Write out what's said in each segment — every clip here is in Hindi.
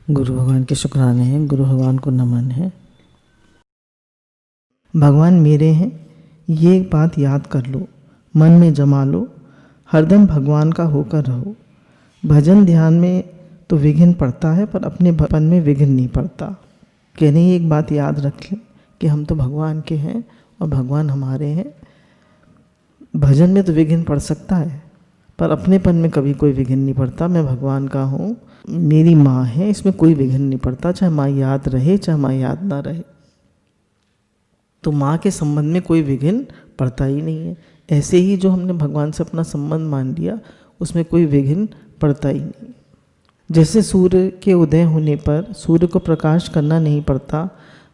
गुरु भगवान के शुक्राने हैं, गुरु भगवान को नमन है। भगवान मेरे हैं, ये बात याद कर लो, मन में जमा लो, हरदम भगवान का होकर रहो। भजन ध्यान में तो विघ्न पड़ता है, पर अपने पन में विघ्न नहीं पड़ता। कहने एक बात याद रख लें कि हम तो भगवान के हैं और भगवान हमारे हैं। भजन में तो विघ्न पड़ सकता है, पर अपनेपन में कभी कोई विघ्न नहीं पड़ता। मैं भगवान का हूँ, मेरी माँ है, इसमें कोई विघ्न नहीं पड़ता, चाहे माँ याद रहे चाहे माँ याद ना रहे। तो माँ के संबंध में कोई विघ्न पड़ता ही नहीं है। ऐसे ही जो हमने भगवान से अपना संबंध मान लिया, उसमें कोई विघ्न पड़ता ही नहीं। जैसे सूर्य के उदय होने पर सूर्य को प्रकाश करना नहीं पड़ता,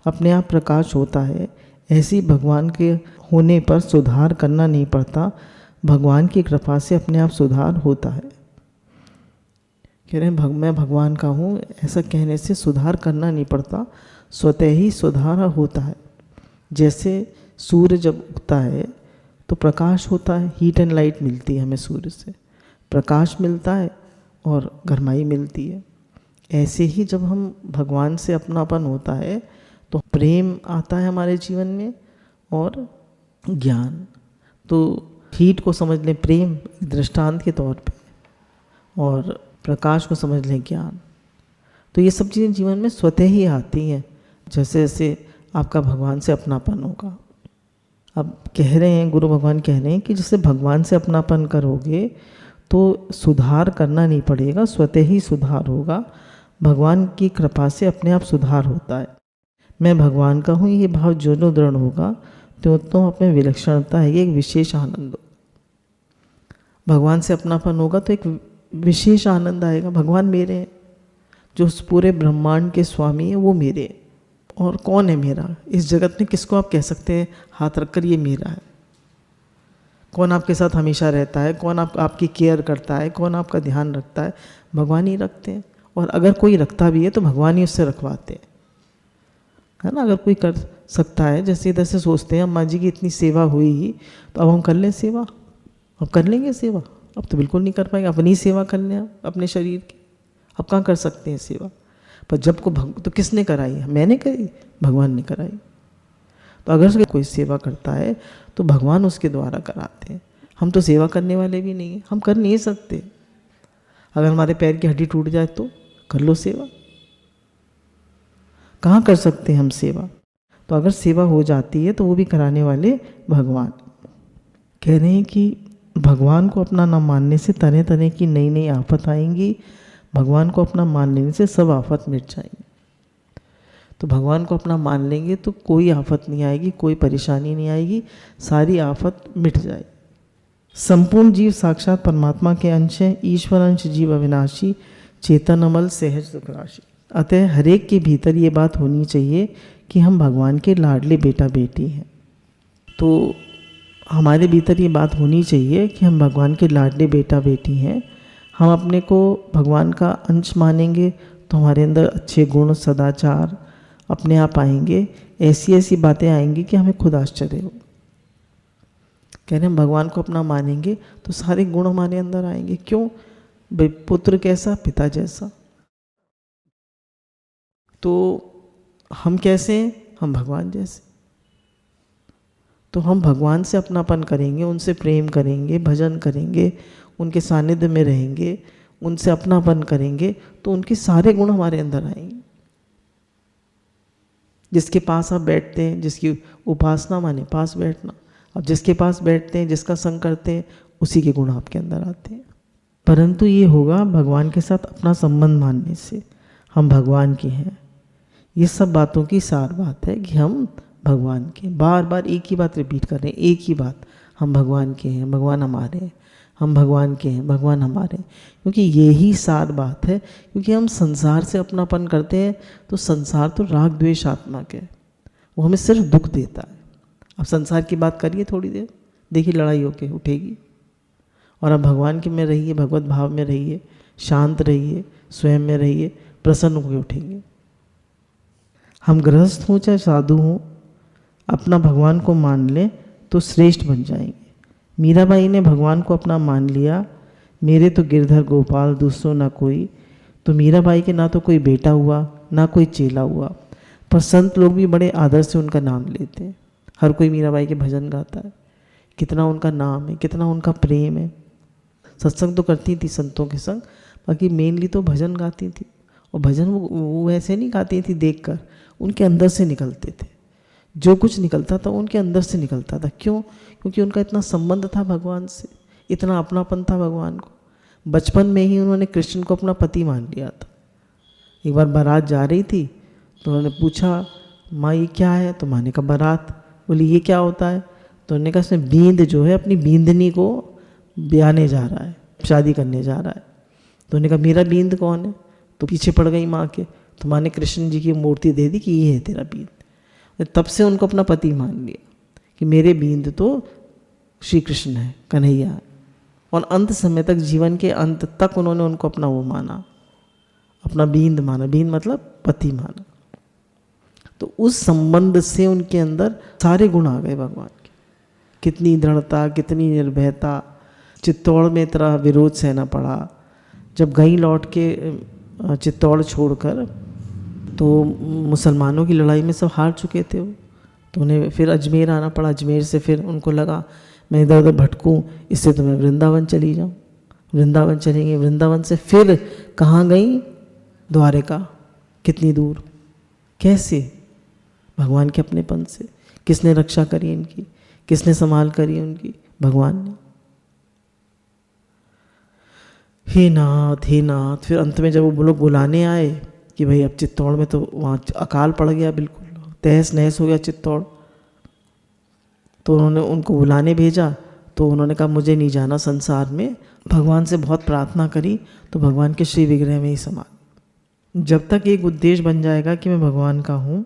अपने आप प्रकाश होता है। ऐसे ही भगवान के होने पर सुधार करना नहीं पड़ता, भगवान की कृपा से अपने आप सुधार होता है। कह रहे हैं मैं भगवान का हूँ, ऐसा कहने से सुधार करना नहीं पड़ता, स्वतः ही सुधार होता है। जैसे सूर्य जब उगता है तो प्रकाश होता है, हीट एंड लाइट मिलती है हमें, सूर्य से प्रकाश मिलता है और गर्माई मिलती है। ऐसे ही जब हम भगवान से अपनापन होता है तो प्रेम आता है हमारे जीवन में और ज्ञान। तो हीट को समझ लें प्रेम दृष्टांत के तौर पे, और प्रकाश को समझ लें ज्ञान। तो ये सब चीज़ें जीवन में स्वतः ही आती हैं जैसे जैसे आपका भगवान से अपनापन होगा। अब कह रहे हैं, गुरु भगवान कह रहे हैं कि जैसे भगवान से अपनापन करोगे तो सुधार करना नहीं पड़ेगा, स्वतः ही सुधार होगा। भगवान की कृपा से अपने आप सुधार होता है। मैं भगवान का हूँ, ये भाव जो दृढ़ होगा तो अपने विलक्षणता है, ये एक विशेष आनंद होगा। भगवान से अपनापन होगा तो एक विशेष आनंद आएगा। भगवान मेरे हैं, जो उस पूरे ब्रह्मांड के स्वामी हैं वो मेरे हैं। और कौन है मेरा इस जगत में? किसको आप कह सकते हैं हाथ रखकर ये मेरा है? कौन आपके साथ हमेशा रहता है? कौन आपकी केयर करता है? कौन आपका ध्यान रखता है? भगवान ही रखते हैं। और अगर कोई रखता भी है तो भगवान ही उससे रखवाते हैं, है ना। अगर कोई कर सकता है, जैसे इधर से सोचते हैं अम्मा जी की इतनी सेवा हुई तो अब हम कर लें सेवा, अब कर लेंगे सेवा? अब तो बिल्कुल नहीं कर पाएंगे। अपनी सेवा कर लें अपने शरीर की, अब कहाँ कर सकते हैं सेवा? पर जब को तो किसने कराई? मैंने करी, भगवान ने कराई। तो अगर कोई सेवा करता है तो भगवान उसके द्वारा कराते हैं। हम तो सेवा करने वाले भी नहीं हैं, हम कर नहीं सकते। अगर हमारे पैर की हड्डी टूट जाए तो कर लो सेवा, कहाँ कर सकते हैं हम सेवा? तो अगर सेवा हो जाती है तो वो भी कराने वाले भगवान। कह रहे हैं कि भगवान को अपना ना मानने से तरह तरह की नई नई आफत आएंगी, भगवान को अपना मान लेने से सब आफत मिट जाएंगी। तो भगवान को अपना मान लेंगे तो कोई आफत नहीं आएगी, कोई परेशानी नहीं आएगी, सारी आफत मिट जाएगी। संपूर्ण जीव साक्षात परमात्मा के अंश है, ईश्वर अंश जीव अविनाशी, चेतन अमल सहज सुख राशि। अतः हरेक के भीतर ये बात होनी चाहिए कि हम भगवान के लाडले बेटा बेटी हैं। तो हमारे भीतर ये बात होनी चाहिए कि हम भगवान के लाडले बेटा बेटी हैं। हम अपने को भगवान का अंश मानेंगे तो हमारे अंदर अच्छे गुण सदाचार अपने आप आएंगे। ऐसी ऐसी बातें आएंगी कि हमें खुद आश्चर्य हो। कह रहे हैं भगवान को अपना मानेंगे तो सारे गुण हमारे अंदर आएंगे। क्यों भाई? पुत्र कैसा, पिता जैसा। तो हम कैसे हैं? हम भगवान जैसे। तो हम भगवान से अपनापन करेंगे, उनसे प्रेम करेंगे, भजन करेंगे, उनके सानिध्य में रहेंगे, उनसे अपनापन करेंगे तो उनके सारे गुण हमारे अंदर आएंगे। जिसके पास आप बैठते हैं, जिसकी उपासना माने पास बैठना, अब जिसके पास बैठते हैं, जिसका संग करते हैं, उसी के गुण आपके अंदर आते हैं। परंतु ये होगा भगवान के साथ अपना संबंध मानने से। हम भगवान के हैं, ये सब बातों की सार बात है कि हम भगवान के। बार बार एक ही बात रिपीट कर रहे हैं, एक ही बात, हम भगवान के हैं, भगवान हमारे हैं, हम भगवान के हैं, भगवान हमारे हैं। क्योंकि यही सार बात है। क्योंकि हम संसार से अपनापन करते हैं तो संसार तो राग द्वेष आत्मा है, वो हमें सिर्फ दुख देता है। अब संसार की बात करिए थोड़ी देर, देखिए लड़ाई होके उठेगी। और अब भगवान के में रहिए, भगवत भाव में रहिए, शांत रहिए, स्वयं में रहिए, प्रसन्न होकर उठेंगे। हम गृहस्थ हों चाहे साधु हों, अपना भगवान को मान लें तो श्रेष्ठ बन जाएंगे। मीराबाई ने भगवान को अपना मान लिया, मेरे तो गिरधर गोपाल दूसरों ना कोई, तो मीराबाई के ना तो कोई बेटा हुआ ना कोई चेला हुआ, पर संत लोग भी बड़े आदर से उनका नाम लेते हैं। हर कोई मीराबाई के भजन गाता है, कितना उनका नाम है, कितना उनका प्रेम है। सत्संग तो करती थी संतों के संग, बाकी मेनली तो भजन गाती थी। और भजन वो ऐसे नहीं गाती थी देखकर, उनके अंदर से निकलते थे। जो कुछ निकलता था उनके अंदर से निकलता था। क्यों? क्योंकि उनका इतना संबंध था भगवान से, इतना अपनापन था भगवान को। बचपन में ही उन्होंने कृष्ण को अपना पति मान लिया था। एक बार बारात जा रही थी तो उन्होंने पूछा, माँ ये क्या है? तो माँ ने कहा बारात। बोली ये क्या होता है? तो उन्होंने कहा इसमें बींद जो है अपनी बींदनी को ब्याने जा रहा है, शादी करने जा रहा है। तो उन्होंने कहा मेरा बींद कौन है? तो पीछे पड़ गई माँ के। तो माँ ने कृष्ण जी की मूर्ति दे दी कि ये है तेरा बींद। तब से उनको अपना पति मान लिया कि मेरे बींद तो श्री कृष्ण है, कन्हैया है। और अंत समय तक, जीवन के अंत तक उन्होंने उनको अपना वो माना, अपना बींद माना। बींद मतलब पति माना। तो उस संबंध से उनके अंदर सारे गुण आ गए भगवान के। कितनी दृढ़ता, कितनी निर्भयता। चित्तौड़ में इतना विरोध सहना पड़ा। जब गई लौट के चित्तौड़ छोड़कर, तो मुसलमानों की लड़ाई में सब हार चुके थे वो। तो उन्हें फिर अजमेर आना पड़ा। अजमेर से फिर उनको लगा मैं इधर उधर भटकूँ, इससे तो मैं वृंदावन चली जाऊँ। वृंदावन चलेंगे, वृंदावन से फिर कहाँ गई? द्वारिका। कितनी दूर, कैसे? भगवान के अपनेपन से। किसने रक्षा करी इनकी? किसने संभाल करी उनकी? भगवान ने। हे नाथ, हे नाथ। फिर अंत में जब वो लोग बुलाने आए कि भाई अब चित्तौड़ में तो वहाँ अकाल पड़ गया, बिल्कुल तहस नहस हो गया चित्तौड़। तो उन्होंने उनको बुलाने भेजा। तो उन्होंने कहा मुझे नहीं जाना संसार में। भगवान से बहुत प्रार्थना करी तो भगवान के श्री विग्रह में ही समा। जब तक एक उद्देश्य बन जाएगा कि मैं भगवान का हूँ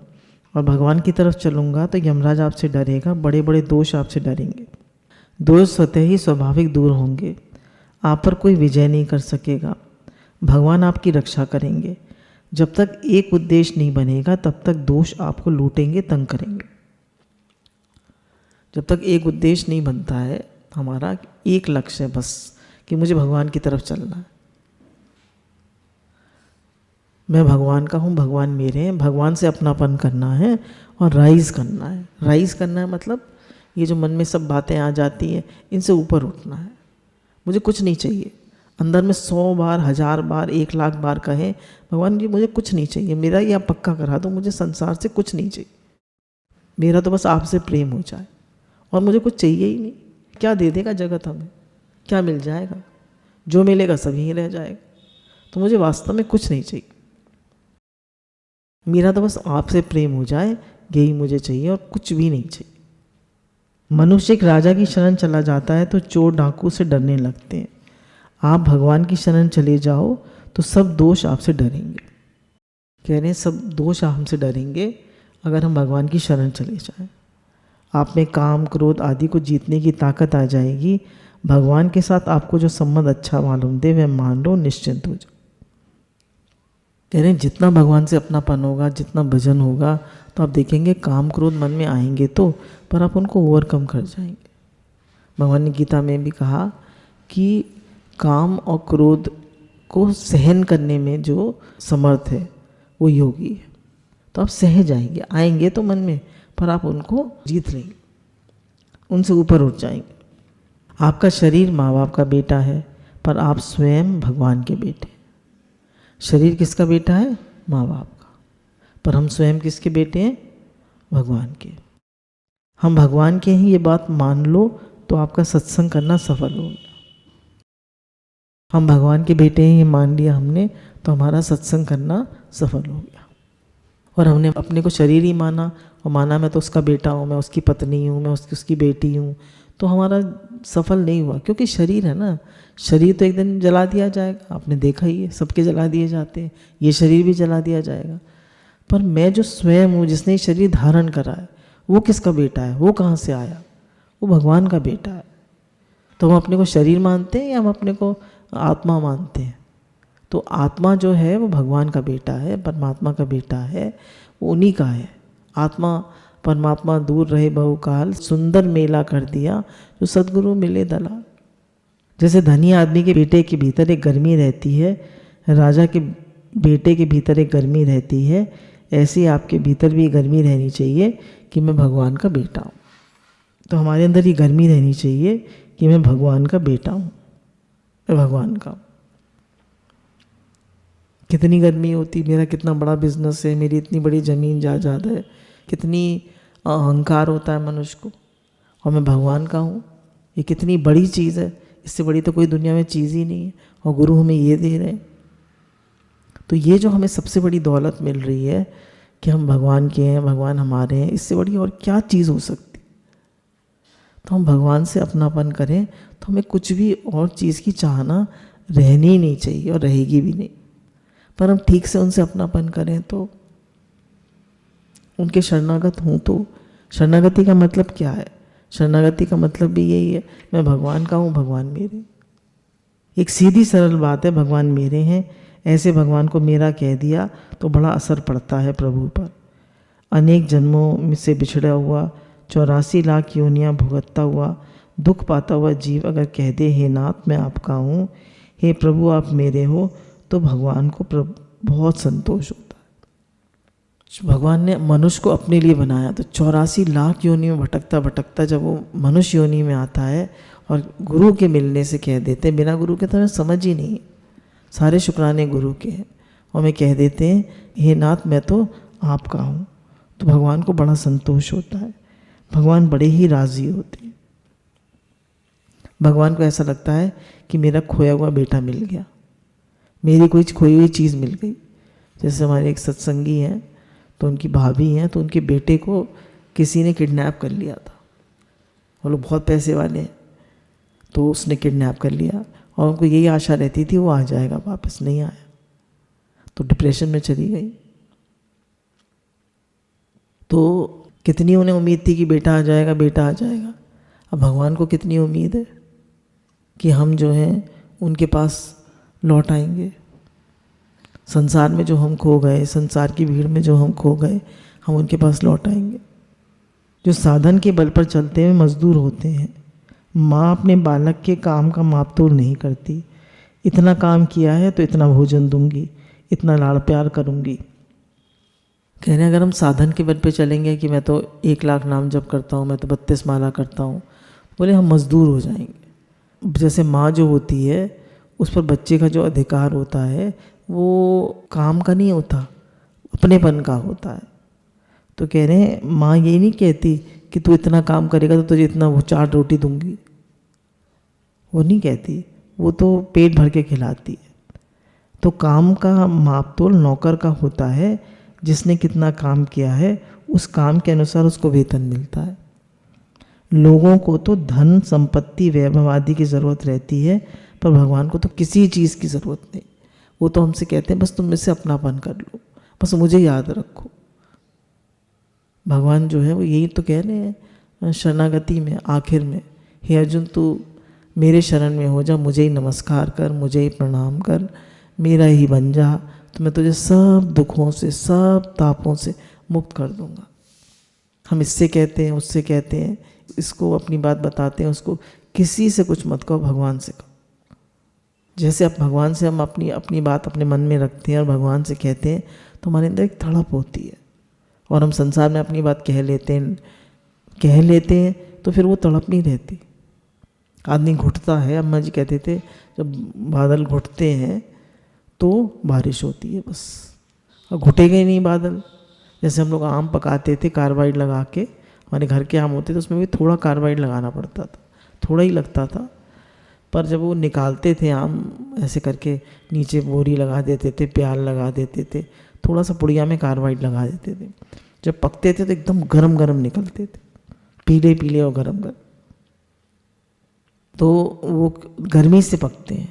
और भगवान की तरफ चलूँगा, तो यमराज आपसे डरेगा, बड़े बड़े दोष आपसे डरेंगे। दोष स्वतः ही स्वाभाविक दूर होंगे, आप पर कोई विजय नहीं कर सकेगा। भगवान आपकी रक्षा करेंगे। जब तक एक उद्देश्य नहीं बनेगा तब तक दोष आपको लूटेंगे, तंग करेंगे। जब तक एक उद्देश्य नहीं बनता है हमारा, एक लक्ष्य है बस कि मुझे भगवान की तरफ चलना है, मैं भगवान का हूँ, भगवान मेरे हैं, भगवान से अपनापन करना है और राइज करना है। राइज करना है मतलब ये जो मन में सब बातें आ जाती हैं इनसे ऊपर उठना है। मुझे कुछ नहीं चाहिए। अंदर में 100 बार, 1000 बार, 1 लाख बार कहें भगवान जी मुझे कुछ नहीं चाहिए, मेरा ये आप पक्का करा दो, मुझे संसार से कुछ नहीं चाहिए, मेरा तो बस आपसे प्रेम हो जाए और मुझे कुछ चाहिए ही नहीं। क्या दे देगा जगत हमें? क्या मिल जाएगा? जो मिलेगा सब यहीं रह जाएगा। तो मुझे वास्तव में कुछ नहीं चाहिए, मेरा तो बस आपसे प्रेम हो जाए, यही मुझे चाहिए और कुछ भी नहीं चाहिए। मनुष्य एक राजा की शरण चला जाता है तो चोर डाकू से डरने लगते हैं। आप भगवान की शरण चले जाओ तो सब दोष आपसे डरेंगे। कह रहे हैं सब दोष हमसे डरेंगे अगर हम भगवान की शरण चले जाएं। आप में काम, क्रोध आदि को जीतने की ताकत आ जाएगी। भगवान के साथ आपको जो संबंध अच्छा मालूम दे वह मान लो, निश्चिंत हो जाओ। कह रहे हैं जितना भगवान से अपनापन होगा, जितना भजन होगा, तो आप देखेंगे काम क्रोध मन में आएंगे तो, पर आप उनको ओवरकम कर जाएंगे। भगवान ने गीता में भी कहा कि काम और क्रोध को सहन करने में जो समर्थ है वो योगी है। तो आप सह जाएंगे, आएंगे तो मन में, पर आप उनको जीत लेंगे, उनसे ऊपर उठ जाएंगे। आपका शरीर माँ बाप का बेटा है, पर आप स्वयं भगवान के बेटे। शरीर किसका बेटा है? माँ बाप का। पर हम स्वयं किसके बेटे हैं? भगवान के। हम भगवान के हैं ये बात मान लो तो आपका सत्संग करना सफल हो गया। हम भगवान के बेटे हैं ये मान लिया हमने तो हमारा सत्संग करना सफल हो गया। और हमने अपने को शरीर ही माना और माना मैं तो उसका बेटा हूँ, मैं उसकी पत्नी हूँ, मैं उसकी बेटी हूँ, तो हमारा सफल नहीं हुआ। क्योंकि शरीर है ना, शरीर तो एक दिन जला दिया जाएगा। आपने देखा ही है, सबके जला दिए जाते हैं, ये शरीर भी जला दिया जाएगा। पर मैं जो स्वयं हूँ, जिसने ये शरीर धारण करा है, वो किसका बेटा है? वो कहाँ से आया? वो भगवान का बेटा है। तो हम अपने को शरीर मानते हैं या हम अपने को आत्मा मानते हैं? तो आत्मा जो है वो भगवान का बेटा है, परमात्मा का बेटा है, वो उन्हीं का है। आत्मा परमात्मा दूर रहे बहुकाल, सुंदर मेला कर दिया जो सद्गुरु मिले दलाल। जैसे धनी आदमी के बेटे के भीतर एक गर्मी रहती है, राजा के बेटे के भीतर एक गर्मी रहती है, ऐसी आपके भीतर भी गर्मी रहनी चाहिए कि मैं भगवान का बेटा हूँ। तो हमारे अंदर ये गर्मी रहनी चाहिए कि मैं भगवान का बेटा हूँ, मैं भगवान का। कितनी गर्मी होती, मेरा कितना बड़ा बिजनेस है, मेरी इतनी बड़ी ज़मीन जायदाद है, कितनी अहंकार होता है मनुष्य को, और मैं भगवान का हूँ। ये कितनी बड़ी चीज़ है, इससे बड़ी तो कोई दुनिया में चीज़ ही नहीं है, और गुरु हमें ये दे रहे हैं। तो ये जो हमें सबसे बड़ी दौलत मिल रही है कि हम भगवान के हैं, भगवान हमारे हैं, इससे बड़ी और क्या चीज़ हो सकती। तो हम भगवान से अपनापन करें तो हमें कुछ भी और चीज़ की चाहना रहनी ही नहीं चाहिए, और रहेगी भी नहीं। पर हम ठीक से उनसे अपनापन करें तो, उनके शरणागत हूँ तो। शरणागति का मतलब क्या है? शरणागति का मतलब भी यही है, मैं भगवान का हूँ, भगवान मेरे। एक सीधी सरल बात है, भगवान मेरे हैं। ऐसे भगवान को मेरा कह दिया तो बड़ा असर पड़ता है प्रभु पर। अनेक जन्मों से बिछड़ा हुआ, 84 लाख योनियाँ भुगतता हुआ, दुख पाता हुआ जीव अगर कह दे हे नाथ मैं आपका हूँ, हे प्रभु आप मेरे हो, तो भगवान को बहुत संतोष होता है। भगवान ने मनुष्य को अपने लिए बनाया, तो 84 लाख योनि में भटकता भटकता जब वो मनुष्य योनि में आता है और गुरु के मिलने से कह देते हैं, बिना गुरु के तो हमें समझ ही नहीं, सारे शुक्राने गुरु के हैं, और हमें कह देते हैं हे नाथ मैं तो आपका हूँ, तो भगवान को बड़ा संतोष होता है। भगवान बड़े ही राज़ी होते हैं। भगवान को ऐसा लगता है कि मेरा खोया हुआ बेटा मिल गया, मेरी कोई खोई हुई चीज़ मिल गई। जैसे हमारे एक सत्संगी हैं, तो उनकी भाभी हैं, तो उनके बेटे को किसी ने किडनैप कर लिया था। वो लोग बहुत पैसे वाले हैं, तो उसने किडनैप कर लिया, और उनको यही आशा रहती थी वो आ जाएगा, वापस नहीं आया, तो डिप्रेशन में चली गई। तो कितनी उन्हें उम्मीद थी कि बेटा आ जाएगा, बेटा आ जाएगा। अब भगवान को कितनी उम्मीद है कि हम जो हैं उनके पास लौट आएंगे। संसार में जो हम खो गए, संसार की भीड़ में जो हम खो गए, हम उनके पास लौट आएंगे। जो साधन के बल पर चलते हुए मजदूर होते हैं, माँ अपने बालक के काम का मापतोल नहीं करती। इतना काम किया है तो इतना भोजन दूंगी, इतना लाड़ प्यार करूंगी। कह रहे हैं अगर हम साधन के बल पे चलेंगे कि मैं तो 1 लाख नाम जप करता हूँ, मैं तो 32 माला करता हूँ, बोले हम मजदूर हो जाएंगे। जैसे माँ जो होती है उस पर बच्चे का जो अधिकार होता है वो काम का नहीं होता, अपनेपन का होता है। तो कह रहे हैं माँ ये नहीं कहती कि तू इतना काम करेगा तो तुझे इतना वो 4 रोटी दूंगी, वो नहीं कहती, वो तो पेट भर के खिलाती है। तो काम का मापतोल नौकर का होता है, जिसने कितना काम किया है उस काम के अनुसार उसको वेतन मिलता है। लोगों को तो धन संपत्ति वैभव आदि की ज़रूरत रहती है, पर भगवान को तो किसी चीज़ की ज़रूरत नहीं। वो तो हमसे कहते हैं बस तुम मुझसे अपनापन कर लो, बस मुझे याद रखो। भगवान जो है वो यही तो कह रहे हैं शरणागति में आखिर में, हे अर्जुन तू मेरे शरण में हो जा, मुझे ही नमस्कार कर, मुझे ही प्रणाम कर, मेरा ही बन जा, तो मैं तुझे सब दुखों से सब तापों से मुक्त कर दूंगा। हम इससे कहते हैं उससे कहते हैं, इसको अपनी बात बताते हैं, उसको किसी से कुछ मत कहो, भगवान से कहो। जैसे अब भगवान से हम अपनी बात अपने मन में रखते हैं और भगवान से कहते हैं तो हमारे अंदर एक तड़प होती है, और हम संसार में अपनी बात कह लेते हैं तो फिर वो तड़प नहीं रहती। आदमी घुटता है, अम्मा जी कहते थे जब बादल घुटते हैं तो बारिश होती है बस, और घुटेगा ही नहीं बादल। जैसे हम लोग आम पकाते थे कार्बाइड लगा के, हमारे घर के आम होते थे उसमें भी थोड़ा कार्बाइड लगाना पड़ता था, थोड़ा ही लगता था, पर जब वो निकालते थे आम ऐसे करके नीचे बोरी लगा देते थे, प्याल लगा देते थे, थोड़ा सा पुड़िया में कार्बाइड लगा देते थे, जब पकते थे तो एकदम गरम गरम निकलते थे, पीले पीले और गरम गरम। तो वो गर्मी से पकते हैं,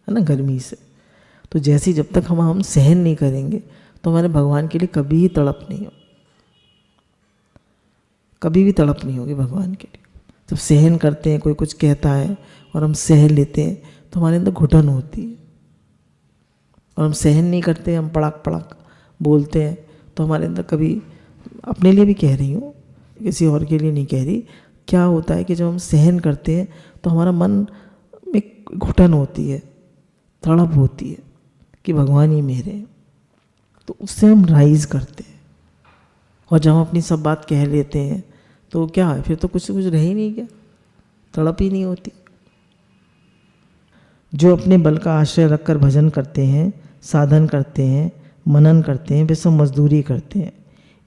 है ना, गर्मी से। तो जैसे जब तक हम सहन नहीं करेंगे तो हमारे भगवान के लिए कभी तड़प नहीं हो, कभी भी तड़प नहीं होगी भगवान के लिए। जब सहन करते हैं, कोई कुछ कहता है और हम सह लेते हैं तो हमारे अंदर घुटन होती है, और हम सहन नहीं करते, हम पड़ाक पड़ाक बोलते हैं तो हमारे अंदर कभी, अपने लिए भी कह रही हूँ, किसी और के लिए नहीं कह रही, क्या होता है कि जब हम सहन करते हैं तो हमारा मन में घुटन होती है, तड़प होती है कि भगवान ही मेरे हैं। तो उससे हम राइज करते हैं। और जब हम अपनी सब बात कह लेते हैं तो क्या है, फिर तो कुछ रह ही नहीं गया, तड़प ही नहीं होती। जो अपने बल का आश्रय रखकर भजन करते हैं, साधन करते हैं, मनन करते हैं, वे सब मजदूरी करते हैं।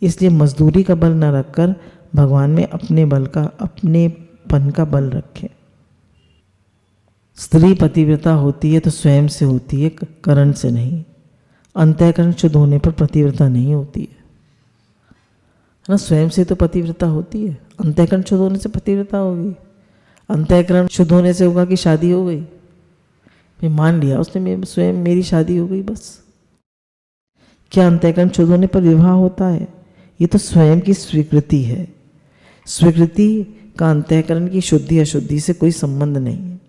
इसलिए मजदूरी का बल न रखकर भगवान में अपनेपन का बल रखें। स्त्री पतिव्रता होती है तो स्वयं से होती है, करण से नहीं। अंतःकरण शुद्ध होने पर पतिव्रता नहीं होती है ना। स्वयं से तो पतिव्रता होती है, अंतःकरण शुद्ध होने से पतिव्रता होगी। अंतःकरण शुद्ध होने से होगा कि शादी हो गई, मैं मान लिया उसने स्वयं मेरी शादी हो गई बस। क्या अंतःकरण शुद्ध होने पर विवाह होता है? ये तो स्वयं की स्वीकृति है। स्वीकृति का अंतःकरण की शुद्धि अशुद्धि से कोई संबंध नहीं है।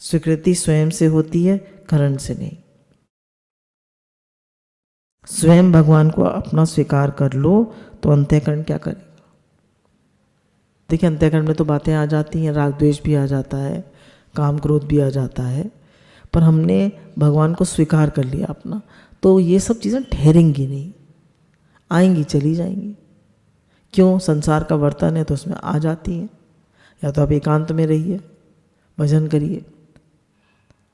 स्वीकृति स्वयं से होती है, करण से नहीं। स्वयं भगवान को अपना स्वीकार कर लो तो अंतःकरण क्या करेगा? देखिए, अंतःकरण में तो बातें आ जाती हैं, राग द्वेष भी आ जाता है, काम क्रोध भी आ जाता है, पर हमने भगवान को स्वीकार कर लिया अपना, तो ये सब चीज़ें ठहरेंगी नहीं, आएंगी चली जाएंगी। क्यों? संसार का वर्तन है तो उसमें आ जाती हैं। या तो आप एकांत में रहिए, भजन करिए,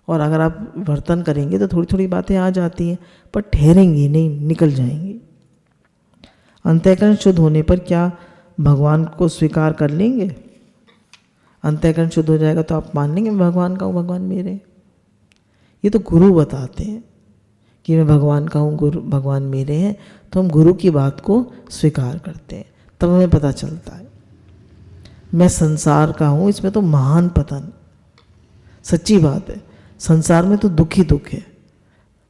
और अगर आप वर्तन करेंगे तो थोड़ी थोड़ी बातें आ जाती हैं, पर ठहरेंगी नहीं, निकल जाएंगी। अंतःकरण शुद्ध होने पर क्या भगवान को स्वीकार कर लेंगे? अंतःकरण शुद्ध हो जाएगा तो आप मान लेंगे भगवान का हूँ, भगवान मेरे। ये तो गुरु बताते हैं कि मैं भगवान का हूँ, गुरु भगवान मेरे हैं, तो हम गुरु की बात को स्वीकार करते हैं, तब हमें पता चलता है मैं संसार का हूँ। इसमें तो महान पतन, सच्ची बात है। संसार में तो दुख ही दुख है,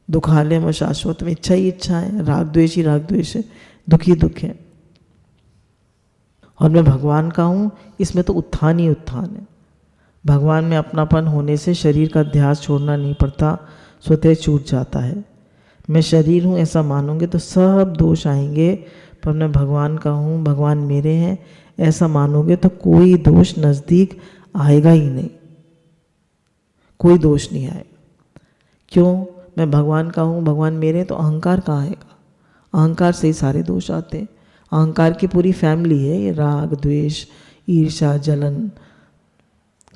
दुखालय में शाश्वत में इच्छा ही इच्छा है, राग द्वेष ही राग द्वेष है, दुख ही दुख है। और मैं भगवान का हूँ, इसमें तो उत्थान ही उत्थान है। भगवान में अपनापन होने से शरीर का ध्यास छोड़ना नहीं पड़ता, स्वतः छूट जाता है। मैं शरीर हूँ ऐसा मानोगे तो सब दोष आएंगे, पर मैं भगवान का हूँ, भगवान मेरे हैं ऐसा मानोगे तो कोई दोष नज़दीक आएगा ही नहीं, कोई दोष नहीं आएगा। क्यों? मैं भगवान का हूँ, भगवान मेरे हैं, तो अहंकार कहाँ आएगा? अहंकार से ही सारे दोष आते हैं। अहंकार की पूरी फैमिली है ये, राग द्वेष, ईर्ष्या, जलन,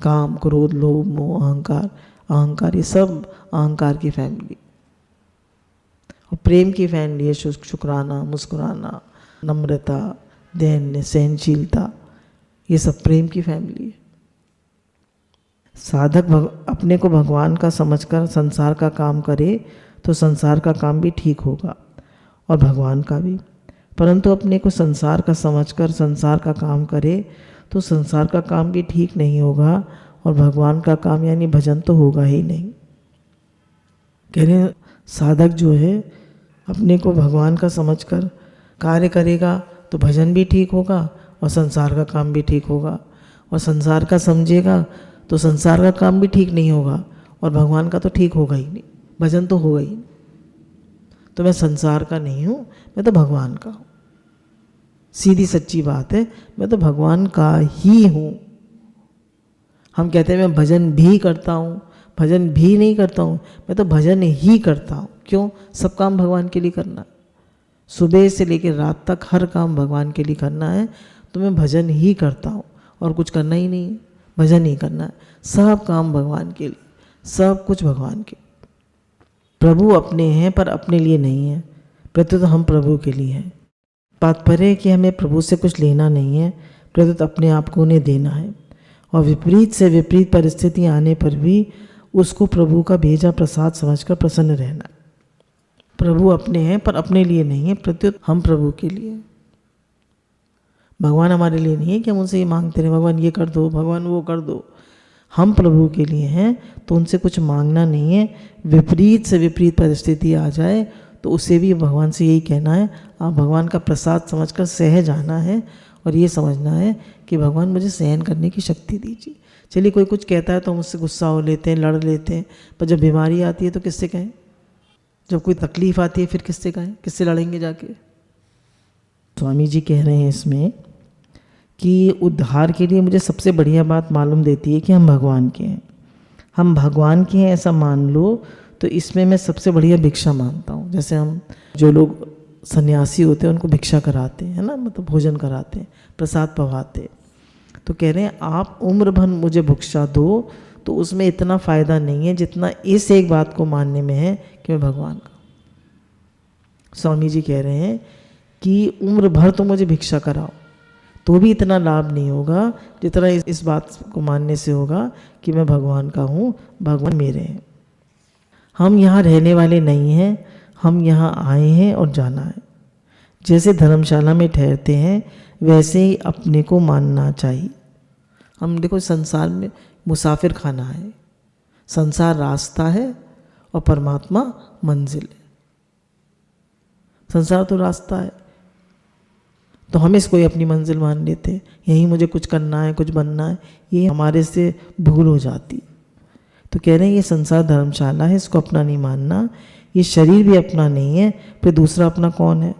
काम क्रोध लोभ मोह अहंकार, अहंकार, ये सब अहंकार की फैमिली। और प्रेम की फैमिली है शुक्राना, मुस्कुराना, नम्रता, दैन्य, सहनशीलता, ये सब प्रेम की फैमिली है। साधक अपने को भगवान का समझकर संसार का काम करे तो संसार का काम भी ठीक होगा और भगवान का भी। परंतु अपने को संसार का समझकर संसार का काम करे तो संसार का काम भी ठीक नहीं होगा और भगवान का काम यानी भजन तो होगा ही नहीं। कह रहे हैं साधक जो है अपने को भगवान का समझकर कार्य करेगा तो भजन भी ठीक होगा और संसार का काम भी ठीक होगा, और संसार का समझेगा तो संसार का काम भी ठीक नहीं होगा और भगवान का तो ठीक होगा ही नहीं, भजन तो होगा ही नहीं। तो मैं संसार का नहीं हूँ, मैं तो भगवान का हूँ। सीधी सच्ची बात है, मैं तो भगवान का ही हूँ। हम कहते हैं मैं भजन भी करता हूँ, भजन भी नहीं करता हूँ, मैं तो भजन ही करता हूँ। क्यों? सब काम भगवान के लिए करना है, सुबह से लेकर रात तक हर काम भगवान के लिए करना है, तो मैं भजन ही करता हूँ और कुछ करना ही नहीं है, भजन ही करना है। सब काम भगवान के लिए, सब कुछ भगवान के। प्रभु अपने हैं पर अपने लिए नहीं है, प्रत्युत हम प्रभु के लिए हैं। तात्पर्य है कि हमें प्रभु से कुछ लेना नहीं है, प्रत्युत अपने आप को उन्हें देना है। और विपरीत से विपरीत परिस्थितियाँ आने पर भी उसको प्रभु का भेजा प्रसाद समझकर प्रसन्न रहना है। प्रभु अपने हैं पर अपने लिए नहीं है, प्रत्युत हम प्रभु के लिए। भगवान हमारे लिए नहीं है कि हम उनसे ये मांगते रहे भगवान ये कर दो, भगवान वो कर दो। हम प्रभु के लिए हैं तो उनसे कुछ मांगना नहीं है। विपरीत से विपरीत परिस्थिति आ जाए तो उसे भी भगवान से यही कहना है, आप भगवान का प्रसाद समझकर सह जाना है और ये समझना है कि भगवान मुझे सहन करने की शक्ति दीजिए। चलिए कोई कुछ कहता है तो हम उससे गुस्सा हो लेते हैं, लड़ लेते हैं, पर जब बीमारी आती है तो किससे कहें? जब कोई तकलीफ आती है फिर किससे कहें? किससे लड़ेंगे जाके? स्वामी जी कह रहे हैं इसमें कि उद्धार के लिए मुझे सबसे बढ़िया बात मालूम देती है कि हम भगवान के हैं। हम भगवान के हैं ऐसा मान लो तो इसमें मैं सबसे बढ़िया भिक्षा मानता हूँ। जैसे हम जो लोग सन्यासी होते हैं उनको भिक्षा कराते हैं, है ना, मतलब भोजन कराते हैं, प्रसाद पवाते, तो कह रहे हैं आप उम्र भर मुझे भिक्षा दो तो उसमें इतना फ़ायदा नहीं है जितना इस एक बात को मानने में है कि मैं भगवान का। स्वामी जी कह रहे हैं कि उम्र भर तो मुझे भिक्षा कराओ तो भी इतना लाभ नहीं होगा जितना इस बात को मानने से होगा कि मैं भगवान का हूँ, भगवान मेरे हैं। हम यहाँ रहने वाले नहीं हैं, हम यहाँ आए हैं और जाना है। जैसे धर्मशाला में ठहरते हैं वैसे ही अपने को मानना चाहिए। हम देखो संसार में मुसाफिर खाना है, संसार रास्ता है और परमात्मा मंजिल है। संसार तो रास्ता है तो हम इसको ही अपनी मंजिल मान लेते हैं, यहीं मुझे कुछ करना है, कुछ बनना है, ये हमारे से भूल हो जाती। तो कह रहे हैं ये संसार धर्मशाला है, इसको अपना नहीं मानना। ये शरीर भी अपना नहीं है, फिर दूसरा अपना कौन है?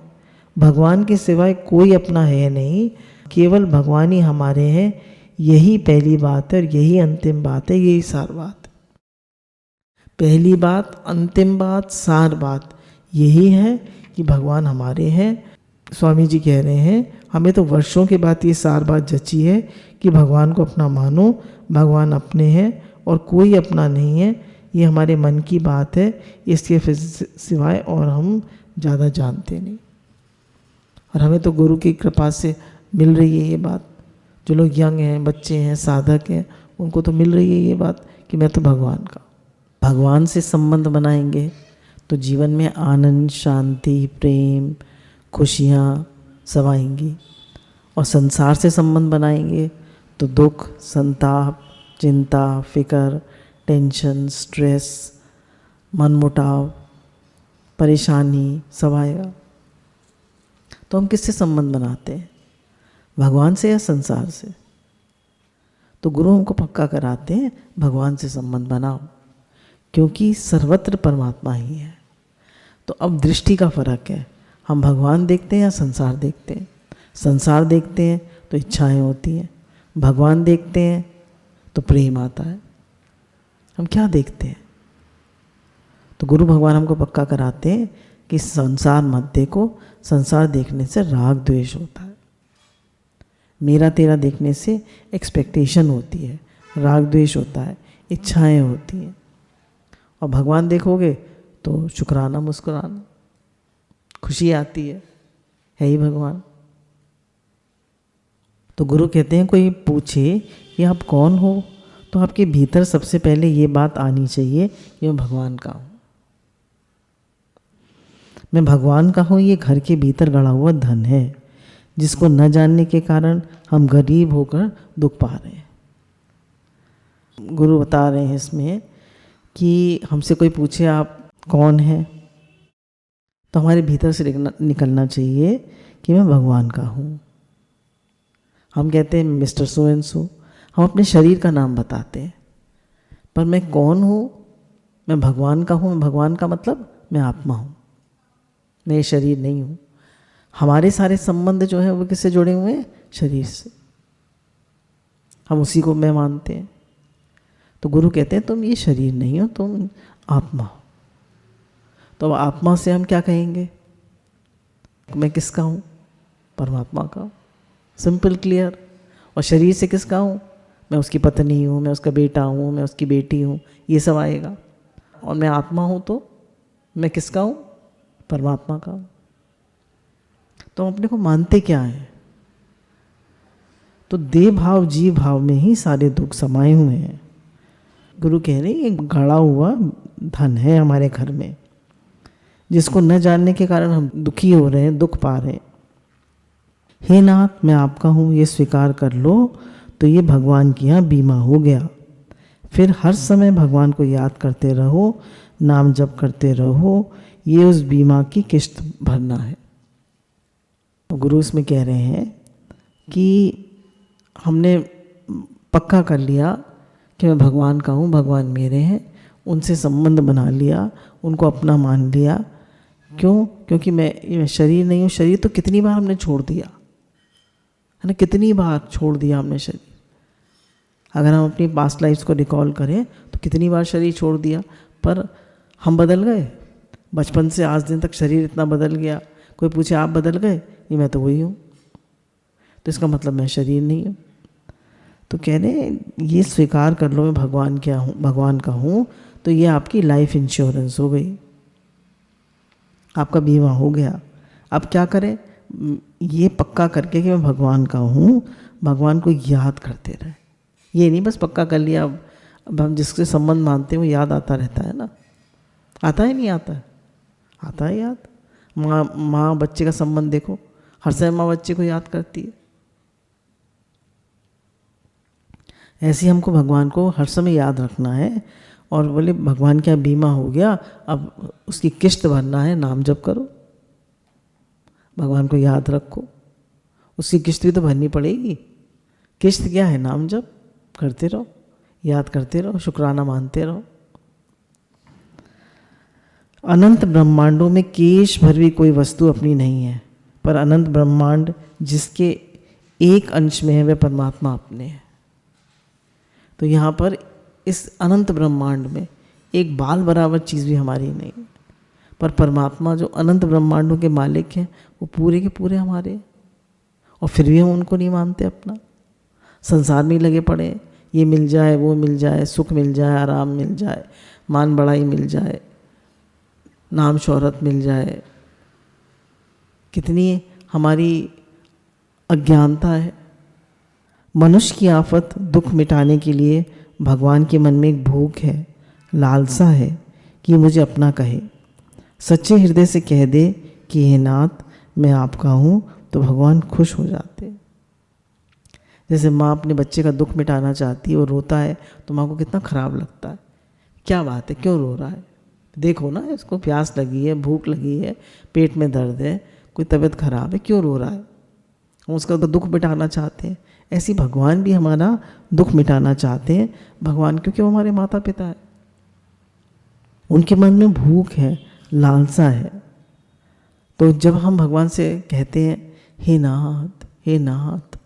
भगवान के सिवाय कोई अपना है नहीं, केवल भगवान ही हमारे हैं। यही पहली बात है और यही अंतिम बात है, यही सार बात है। पहली बात, अंतिम बात, सार बात यही है कि भगवान हमारे हैं। स्वामी जी कह रहे हैं हमें तो वर्षों के बाद ये सार बात जची है कि भगवान को अपना मानो, भगवान अपने हैं और कोई अपना नहीं है। ये हमारे मन की बात है, इसके सिवाय और हम ज़्यादा जानते नहीं। और हमें तो गुरु की कृपा से मिल रही है ये बात। जो लोग यंग हैं, बच्चे हैं, साधक हैं, उनको तो मिल रही है ये बात कि मैं तो भगवान का। भगवान से संबंध बनाएंगे तो जीवन में आनंद, शांति, प्रेम, खुशियाँ सब आएंगी। और संसार से संबंध बनाएंगे तो दुख, संताप, चिंता, फिक्र, टेंशन, स्ट्रेस, मनमुटाव, परेशानी सब आएगा। तो हम किससे संबंध बनाते हैं? भगवान से या संसार से? तो गुरु हमको पक्का कराते हैं भगवान से संबंध बनाओ, क्योंकि सर्वत्र परमात्मा ही है। तो अब दृष्टि का फर्क है, हम भगवान देखते हैं या संसार देखते हैं। संसार देखते हैं तो इच्छाएं होती हैं, भगवान देखते हैं तो प्रेम आता है। हम क्या देखते हैं? तो गुरु भगवान हमको पक्का कराते हैं कि संसार मत देखो, संसार देखने से राग द्वेष होता है। मेरा तेरा देखने से एक्सपेक्टेशन होती है, राग द्वेष होता है, इच्छाएं होती हैं। और भगवान देखोगे तो शुक्राना, मुस्कुराना, खुशी आती है ही भगवान। तो गुरु कहते हैं कोई पूछे कि आप कौन हो, तो आपके भीतर सबसे पहले ये बात आनी चाहिए कि मैं भगवान का हूँ। मैं भगवान का हूँ, ये घर के भीतर गड़ा हुआ धन है जिसको न जानने के कारण हम गरीब होकर दुख पा रहे हैं। गुरु बता रहे हैं इसमें कि हमसे कोई पूछे आप कौन हैं, तो हमारे भीतर से निकलना चाहिए कि मैं भगवान का हूँ। हम कहते हैं मिस्टर सो एंड सो, हम अपने शरीर का नाम बताते हैं, पर मैं कौन हूँ? मैं भगवान का हूँ। भगवान का मतलब मैं आत्मा हूँ, मैं ये शरीर नहीं हूँ। हमारे सारे संबंध जो है वो किससे जुड़े हुए हैं? शरीर से। हम उसी को मैं मानते हैं। तो गुरु कहते हैं तुम ये शरीर नहीं हो, तुम आत्मा हो। तो अब आत्मा से हम क्या कहेंगे? मैं किसका हूँ? परमात्मा का। Simple, clear. और शरीर से किसका हूँ? मैं उसकी पत्नी हूँ, मैं उसका बेटा हूँ, मैं उसकी बेटी हूँ, ये सब आएगा। और मैं आत्मा हूँ तो मैं किसका हूँ? परमात्मा का हूँ। तो हम अपने को मानते क्या हैं? तो देह भाव, जीव भाव में ही सारे दुख समाये हुए हैं। गुरु कह रहे हैं ये गड़ा हुआ धन है हमारे घर में, जिसको न जानने के कारण हम दुखी हो रहे हैं, दुख पा रहे हैं। हे नाथ, मैं आपका हूँ ये स्वीकार कर लो तो ये भगवान की यहाँ बीमा हो गया। फिर हर समय भगवान को याद करते रहो, नाम जप करते रहो, ये उस बीमा की किश्त भरना है। तो गुरु इसमें कह रहे हैं कि हमने पक्का कर लिया कि मैं भगवान का हूँ, भगवान मेरे हैं, उनसे संबंध बना लिया, उनको अपना मान लिया। क्यों? क्योंकि मैं शरीर नहीं हूँ। शरीर तो कितनी बार हमने छोड़ दिया है ना, कितनी बार छोड़ दिया हमने शरीर। अगर हम अपनी पास्ट लाइफ्स को रिकॉल करें तो कितनी बार शरीर छोड़ दिया, पर हम बदल गए, बचपन से आज दिन तक शरीर इतना बदल गया, कोई पूछे आप बदल गए, नहीं मैं तो वही हूँ, तो इसका मतलब मैं शरीर नहीं हूँ। तो कह रहे ये स्वीकार कर लो मैं भगवान क्या हूँ, भगवान का हूँ, तो ये आपकी लाइफ इंश्योरेंस हो गई, आपका बीमा हो गया। अब क्या करें, ये पक्का करके कि मैं भगवान का हूँ, भगवान को याद करते रहे। ये नहीं बस पक्का कर लिया, अब हम जिससे संबंध मानते हैं वो याद आता रहता है ना, आता है नहीं आता है, आता है याद। माँ बच्चे का संबंध देखो, हर समय माँ बच्चे को याद करती है। ऐसे हमको भगवान को हर समय याद रखना है। और बोले भगवान क्या बीमा हो गया, अब उसकी किस्त भरना है, नाम जप करो, भगवान को याद रखो, उसकी किस्त भी तो भरनी पड़ेगी। किस्त क्या है, नाम जप करते रहो, याद करते रहो, शुक्राना मानते रहो। अनंत ब्रह्मांडों में केश भर भी कोई वस्तु अपनी नहीं है, पर अनंत ब्रह्मांड जिसके एक अंश में है वह परमात्मा अपने है। तो यहाँ पर इस अनंत ब्रह्मांड में एक बाल बराबर चीज़ भी हमारी नहीं है, पर परमात्मा जो अनंत ब्रह्मांडों के मालिक हैं वो पूरे के पूरे हमारे हैं। और फिर भी हम उनको नहीं मानते अपना, संसार में ही लगे पड़े, ये मिल जाए वो मिल जाए, सुख मिल जाए, आराम मिल जाए, मान बड़ाई मिल जाए, नाम शोहरत मिल जाए। कितनी हमारी अज्ञानता है। मनुष्य की आफत दुख मिटाने के लिए भगवान के मन में एक भूख है, लालसा है कि मुझे अपना कहे। सच्चे हृदय से कह दे कि हे नाथ मैं आपका हूँ, तो भगवान खुश हो जाते हैं। जैसे माँ अपने बच्चे का दुख मिटाना चाहती है, वो रोता है तो माँ को कितना खराब लगता है, क्या बात है क्यों रो रहा है, देखो ना इसको प्यास लगी है, भूख लगी है, पेट में दर्द है, कोई तबीयत खराब है, क्यों रो रहा है। हम उसका तो दुख मिटाना चाहते हैं। ऐसी भगवान भी हमारा दुख मिटाना चाहते हैं। भगवान क्योंकि वो हमारे माता पिता है, उनके मन में भूख है, लालसा है। तो जब हम भगवान से कहते हैं हे नाथ हे नाथ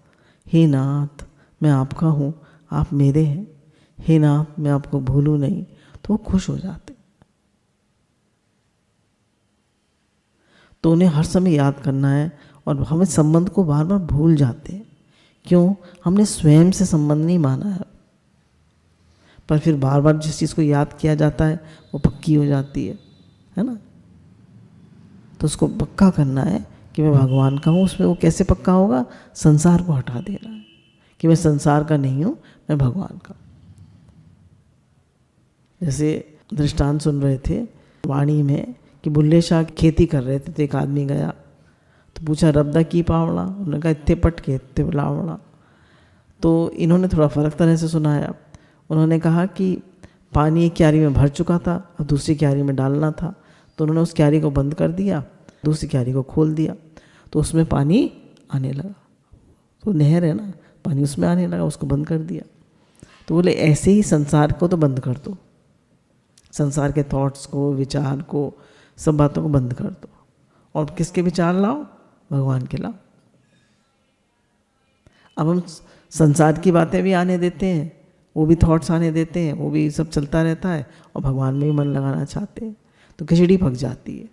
हे नाथ मैं आपका हूँ, आप मेरे हैं, हे नाथ मैं आपको भूलूं नहीं, तो वो खुश हो जाते। तो उन्हें हर समय याद करना है। और हम इस संबंध को बार बार भूल जाते हैं, क्यों, हमने स्वयं से संबंध नहीं माना है। पर फिर बार बार जिस चीज़ को याद किया जाता है वो पक्की हो जाती है ना। तो उसको पक्का करना है कि मैं भगवान का हूँ। उसमें वो कैसे पक्का होगा, संसार को हटा देना है कि मैं संसार का नहीं हूँ, मैं भगवान का। जैसे दृष्टांत सुन रहे थे वाणी में कि बुल्ले शाह खेती कर रहे थे, तो एक आदमी गया तो पूछा रबदा की पावड़ा, उन्होंने कहा इत्ते पटके इत्ते लावड़ा। तो इन्होंने थोड़ा फ़र्क तरह से सुनाया। उन्होंने कहा कि पानी एक क्यारी में भर चुका था, अब दूसरी क्यारी में डालना था, तो उन्होंने उस क्यारी को बंद कर दिया, दूसरी क्यारी को खोल दिया, तो उसमें पानी आने लगा। तो नहर है ना, पानी उसमें आने लगा, उसको बंद कर दिया। तो बोले ऐसे ही संसार को तो बंद कर दो, संसार के थॉट्स को, विचार को, सब बातों को बंद कर दो, और किसके विचार लाओ, भगवान के लाओ। अब हम संसार की बातें भी आने देते हैं, वो भी थॉट्स आने देते हैं, वो भी सब चलता रहता है, और भगवान में ही मन लगाना चाहते हैं, तो खिचड़ी पक जाती है।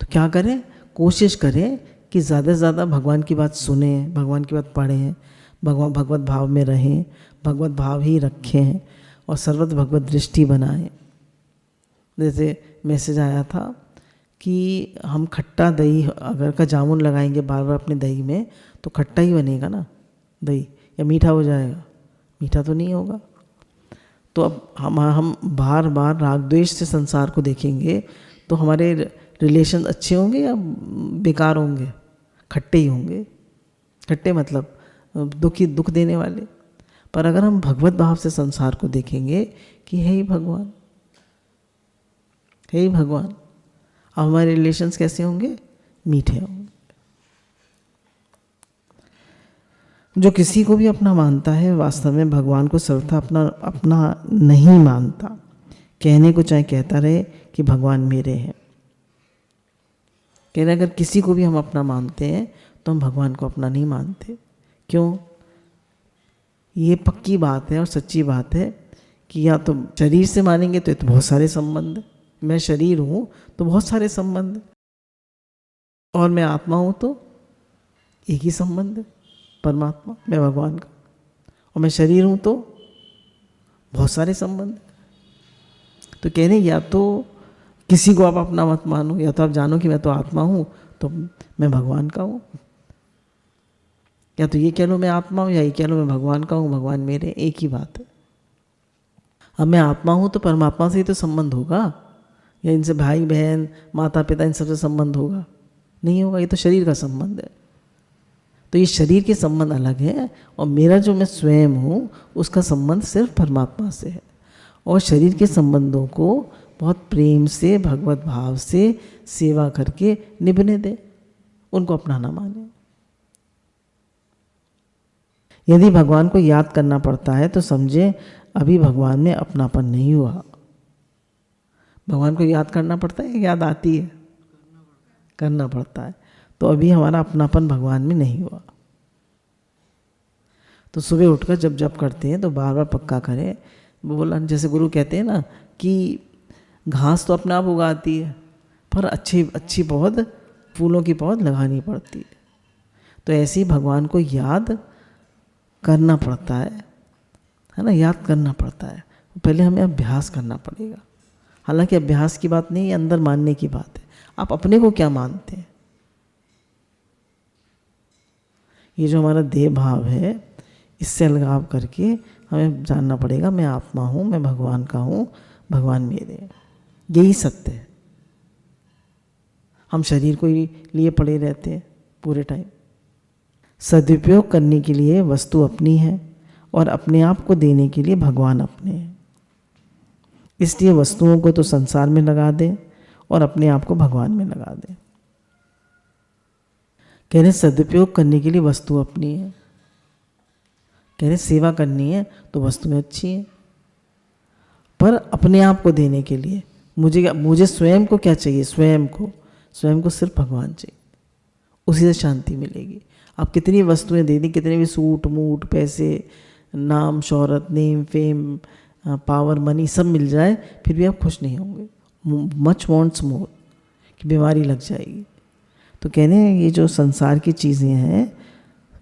तो क्या करें, कोशिश करें कि ज़्यादा से ज़्यादा भगवान की बात सुने, भगवान की बात पढ़ें, भगवत भाव में रहें, भगवत भाव ही रखें, और सर्वत्र भगवत दृष्टि बनाएं। जैसे मैसेज आया था कि हम खट्टा दही अगर का जामुन लगाएंगे बार बार अपने दही में, तो खट्टा ही बनेगा ना दही, या मीठा हो जाएगा, मीठा तो नहीं होगा। तो अब हम बार बार राग द्वेष से संसार को देखेंगे तो हमारे रिलेशन अच्छे होंगे या बेकार होंगे, खट्टे ही होंगे। खट्टे मतलब दुख देने वाले। पर अगर हम भगवत भाव से संसार को देखेंगे कि हे भगवान, हे भगवान, अब हमारे रिलेशंस कैसे होंगे, मीठे होंगे। जो किसी को भी अपना मानता है वास्तव में भगवान को सर्वथा अपना नहीं मानता। कहने को चाहे कहता रहे कि भगवान मेरे हैं, कहना अगर किसी को भी हम अपना मानते हैं तो हम भगवान को अपना नहीं मानते। क्यों, ये पक्की बात है और सच्ची बात है कि या तो शरीर से मानेंगे तो बहुत सारे संबंध, मैं शरीर हूँ तो बहुत सारे संबंध, और मैं आत्मा हूँ तो एक ही संबंध है, परमात्मा, मैं भगवान का। और मैं शरीर हूँ तो बहुत सारे संबंध। तो कह रहे या तो किसी को आप अपना मत मानो, या तो आप जानो कि मैं तो आत्मा हूँ तो मैं भगवान का हूँ, या तो ये कह लो मैं आत्मा हूँ, या ये कह लो मैं भगवान का हूँ, भगवान मेरे, एक ही बात है। अब मैं आत्मा हूँ तो परमात्मा से ही तो संबंध होगा, या इनसे भाई बहन माता पिता इन सबसे संबंध होगा? नहीं होगा, ये तो शरीर का संबंध है। तो ये शरीर के संबंध अलग है, और मेरा जो मैं स्वयं हूँ उसका संबंध सिर्फ परमात्मा से है। और शरीर के संबंधों को बहुत प्रेम से, भगवत भाव से सेवा करके निभने दे, उनको अपना ना माने। यदि भगवान को याद करना पड़ता है तो समझे अभी भगवान में अपनापन नहीं हुआ। भगवान को याद करना पड़ता है, याद आती है, करना पड़ता है, तो अभी हमारा अपनापन भगवान में नहीं हुआ। तो सुबह उठकर जब जप करते हैं तो बार बार पक्का करें। वो बोला, जैसे गुरु कहते हैं ना कि घास तो अपने आप उगाती है, पर अच्छी पौध, फूलों की पौध लगानी पड़ती है। तो ऐसे ही भगवान को याद करना पड़ता है ना, याद करना पड़ता है। पहले हमें अभ्यास करना पड़ेगा। हालांकि अभ्यास की बात नहीं है, अंदर मानने की बात है। आप अपने को क्या मानते हैं? ये जो हमारा देह भाव है, इससे अलगाव करके हमें जानना पड़ेगा मैं आत्मा हूँ, मैं भगवान का हूँ, भगवान मेरे। यही सत्य है। हम शरीर को ही लिए पड़े रहते हैं पूरे टाइम। सदुपयोग करने के लिए वस्तु अपनी है और अपने आप को देने के लिए भगवान अपने हैं। इसलिए वस्तुओं को तो संसार में लगा दें और अपने आप को भगवान में लगा दें। कह रहे सदुपयोग करने के लिए वस्तु अपनी है, कह रहे सेवा करनी है तो वस्तुएं अच्छी हैं, पर अपने आप को देने के लिए मुझे स्वयं को क्या चाहिए? स्वयं को सिर्फ भगवान चाहिए, उसी से शांति मिलेगी। आप कितनी वस्तुएं दे दी, कितने भी सूट मूट, पैसे, नाम शोहरत, नेम फेम, पावर, मनी सब मिल जाए, फिर भी आप खुश नहीं होंगे। मच वॉन्ट्स मोर, कि बीमारी लग जाएगी। तो कहने हैं ये जो संसार की चीज़ें हैं,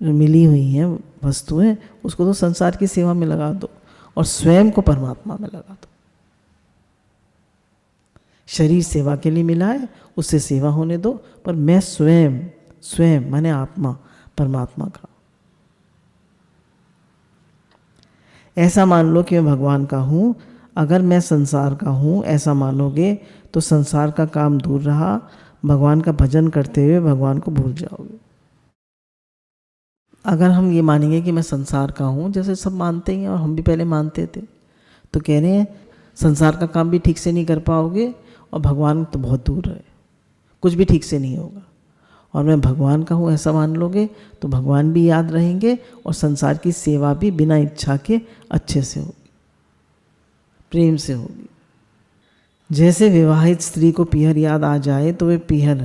जो मिली हुई हैं वस्तुएं, उसको तो संसार की सेवा में लगा दो और स्वयं को परमात्मा में लगा दो। शरीर सेवा के लिए मिला है, उससे सेवा होने दो, पर मैं स्वयं माने आत्मा, परमात्मा का। ऐसा मान लो कि मैं भगवान का हूँ। अगर मैं संसार का हूँ ऐसा मानोगे तो संसार का काम दूर रहा, भगवान का भजन करते हुए भगवान को भूल जाओगे। अगर हम ये मानेंगे कि मैं संसार का हूँ, जैसे सब मानते हैं और हम भी पहले मानते थे, तो कह रहे हैं संसार का काम भी ठीक से नहीं कर पाओगे और भगवान तो बहुत दूर है, कुछ भी ठीक से नहीं होगा। और मैं भगवान का हूँ ऐसा मान लोगे तो भगवान भी याद रहेंगे और संसार की सेवा भी बिना इच्छा के अच्छे से होगी, प्रेम से होगी। जैसे विवाहित स्त्री को पीहर याद आ जाए तो वे पीहर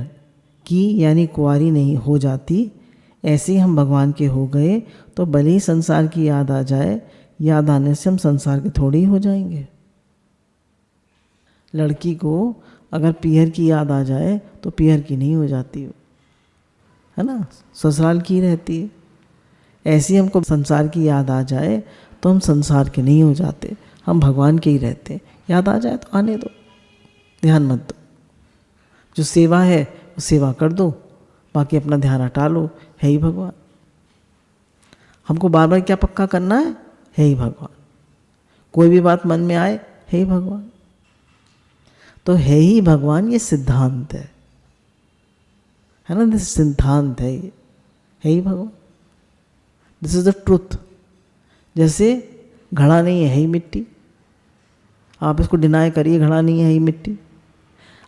की यानी कुंवारी नहीं हो जाती, ऐसे ही हम भगवान के हो गए तो भले ही संसार की याद आ जाए, याद आने से हम संसार के थोड़े ही हो जाएंगे। लड़की को अगर पीहर की याद आ जाए तो पीहर की नहीं हो जाती, है ना, ससुराल की रहती है। ऐसे ही हमको संसार की याद आ जाए तो हम संसार के नहीं हो जाते, हम भगवान के ही रहते। याद आ जाए तो आने दो, ध्यान मत दो। जो सेवा है वो सेवा कर दो, बाकी अपना ध्यान हटा लो, है ही भगवान। हमको बार बार क्या पक्का करना है ही भगवान। कोई भी बात मन में आए, है ही भगवान। तो है ही भगवान, ये सिद्धांत है ना, दिस सिद्धांत है, ये है ही भगवान, दिस इज द ट्रुथ। जैसे घड़ा नहीं है ही मिट्टी, आप इसको डिनाई करिए घड़ा नहीं है ही मिट्टी।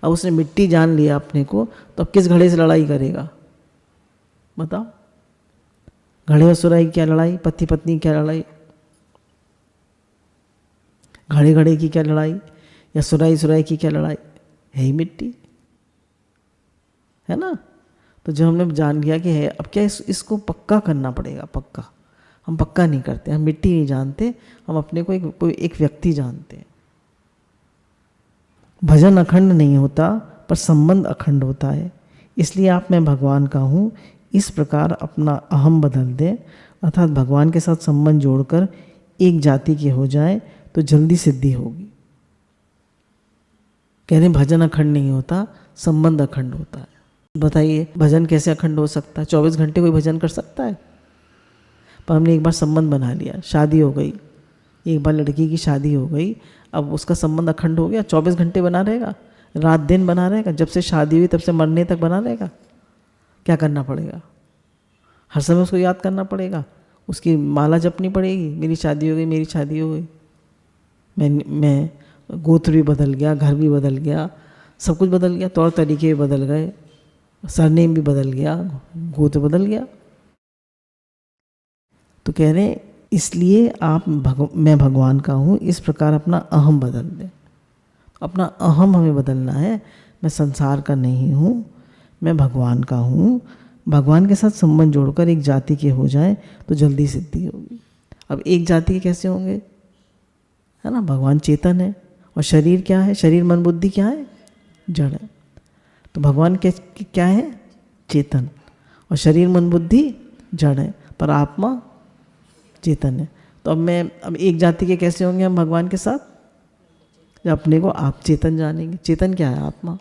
अब उसने मिट्टी जान लिया अपने को, तो अब किस घड़े से लड़ाई करेगा बताओ? घड़े और सुराई क्या लड़ाई, पति पत्नी क्या लड़ाई, घड़े घड़े की क्या लड़ाई, या सुराई की क्या लड़ाई? है ही मिट्टी, है ना। तो जब हमने जान लिया कि है, अब क्या इसको पक्का करना पड़ेगा, पक्का हम पक्का नहीं करते, हम मिट्टी नहीं जानते, हम अपने को कोई एक व्यक्ति जानते हैं। भजन अखंड नहीं होता पर संबंध अखंड होता है। इसलिए आप मैं भगवान का हूँ इस प्रकार अपना अहम बदल दें, अर्थात भगवान के साथ संबंध जोड़कर एक जाति के हो जाए तो जल्दी सिद्धि होगी। कह रहे भजन अखंड नहीं होता, संबंध अखंड होता है। बताइए भजन कैसे अखंड हो सकता है? 24 घंटे कोई भजन कर सकता है? पर हमने एक बार संबंध बना लिया, शादी हो गई, एक बार लड़की की शादी हो गई, अब उसका संबंध अखंड हो गया। 24 घंटे बना रहेगा, रात दिन बना रहेगा, जब से शादी हुई तब से मरने तक बना रहेगा? क्या करना पड़ेगा? हर समय उसको याद करना पड़ेगा, उसकी माला जपनी पड़ेगी, मेरी शादी हो गई, मेरी शादी हो गई। मैं गोत्र भी बदल गया, घर भी बदल गया, सब कुछ बदल गया, तौर तरीके भी बदल गए, सरनेम भी बदल गया, गोत्र बदल गया। तो कह रहे इसलिए आप मैं भगवान का हूँ इस प्रकार अपना अहम बदल दें। अपना अहम हमें बदलना है। मैं संसार का नहीं हूँ, मैं भगवान का हूँ। भगवान के साथ संबंध जोड़कर एक जाति के हो जाए तो जल्दी सिद्धि होगी। अब एक जाति के कैसे होंगे? है ना, भगवान चेतन है और शरीर क्या है? शरीर मन बुद्धि क्या है? जड़ है। तो भगवान क्या है? चेतन, और शरीर मन बुद्धि जड़ है, पर आत्मा चेतन है। तो अब एक जाति के कैसे होंगे हम भगवान के साथ? जब अपने को आप चेतन जानेंगे। चेतन क्या है? आत्मा।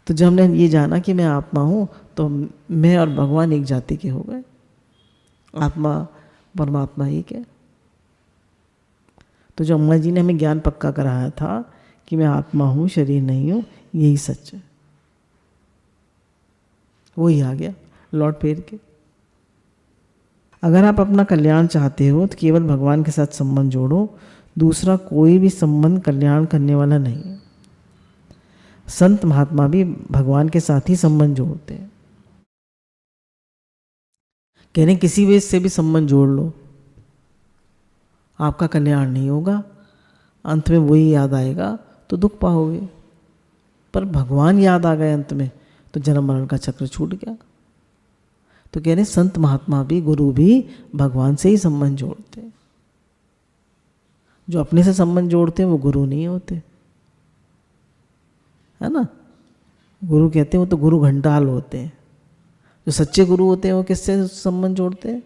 तो जब हमने ये जाना कि मैं आत्मा हूँ तो मैं और भगवान एक जाति के हो गए। आत्मा परमात्मा एक है। तो जो अम्मा जी ने हमें ज्ञान पक्का कराया था कि मैं आत्मा हूँ, शरीर नहीं हूँ, यही सच है। वही आ गया लौट फेर के। अगर आप अपना कल्याण चाहते हो तो केवल भगवान के साथ संबंध जोड़ो, दूसरा कोई भी संबंध कल्याण करने वाला नहीं है। संत महात्मा भी भगवान के साथ ही संबंध जोड़ते हैं। कह रहे किसी भी से भी संबंध जोड़ लो, आपका कल्याण नहीं होगा, अंत में वही याद आएगा तो दुख पाओगे। पर भगवान याद आ गए अंत में तो जन्म मरण का चक्र छूट गया। तो कह रहे संत महात्मा भी, गुरु भी भगवान से ही संबंध जोड़ते हैं। जो अपने से संबंध जोड़ते हैं वो गुरु नहीं होते, है ना। गुरु कहते हैं वो तो गुरु घंटाल होते हैं। जो सच्चे गुरु होते हैं वो किससे संबंध जोड़ते हैं?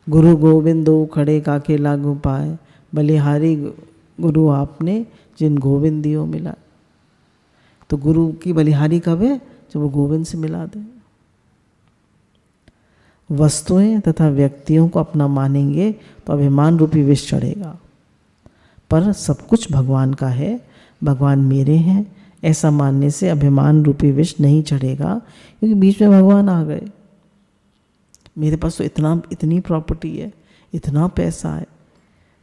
गुरु गोविंदो खड़े काके लागू पाए, बलिहारी गुरु आपने जिन गोविंद दियो मिला। तो गुरु की बलिहारी कब है? जब वो गोविंद से मिला दे। वस्तुएं तथा व्यक्तियों को अपना मानेंगे तो अभिमान रूपी विष चढ़ेगा। पर सब कुछ भगवान का है, भगवान मेरे हैं, ऐसा मानने से अभिमान रूपी विष नहीं चढ़ेगा, क्योंकि बीच में भगवान आ गए। मेरे पास तो इतनी प्रॉपर्टी है, इतना पैसा है,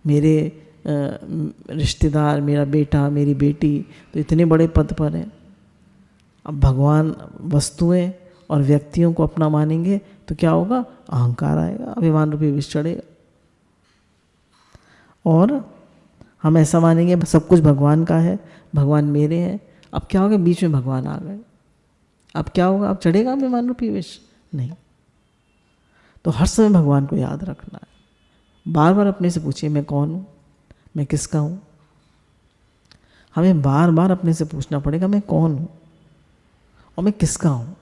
मेरे रिश्तेदार, मेरा बेटा, मेरी बेटी तो इतने बड़े पद पर हैं। अब भगवान वस्तुएं और व्यक्तियों को अपना मानेंगे तो क्या होगा? अहंकार आएगा, अभिमान रूपी विष चढ़ेगा। और हम ऐसा मानेंगे सब कुछ भगवान का है, भगवान मेरे हैं। अब क्या होगा? बीच में भगवान आ गए, अब क्या होगा? अब चढ़ेगा अभिमान रूपी विष? नहीं। तो हर समय भगवान को याद रखना है। बार बार अपने से पूछिए मैं कौन हूँ, मैं किसका हूँ। हमें बार बार अपने से पूछना पड़ेगा मैं कौन हूँ और मैं किसका हूँ।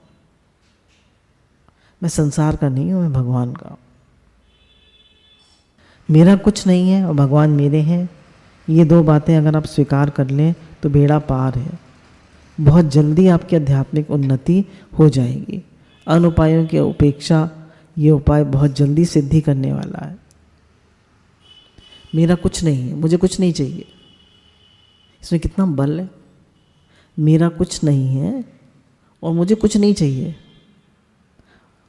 मैं संसार का नहीं हूँ, मैं भगवान का हूँ। मेरा कुछ नहीं है और भगवान मेरे हैं। ये दो बातें अगर आप स्वीकार कर लें तो बेड़ा पार है। बहुत जल्दी आपकी आध्यात्मिक उन्नति हो जाएगी। अन उपायों की उपेक्षा, ये उपाय बहुत जल्दी सिद्धि करने वाला है। मेरा कुछ नहीं है, मुझे कुछ नहीं चाहिए, इसमें कितना बल है। मेरा कुछ नहीं है और मुझे कुछ नहीं चाहिए,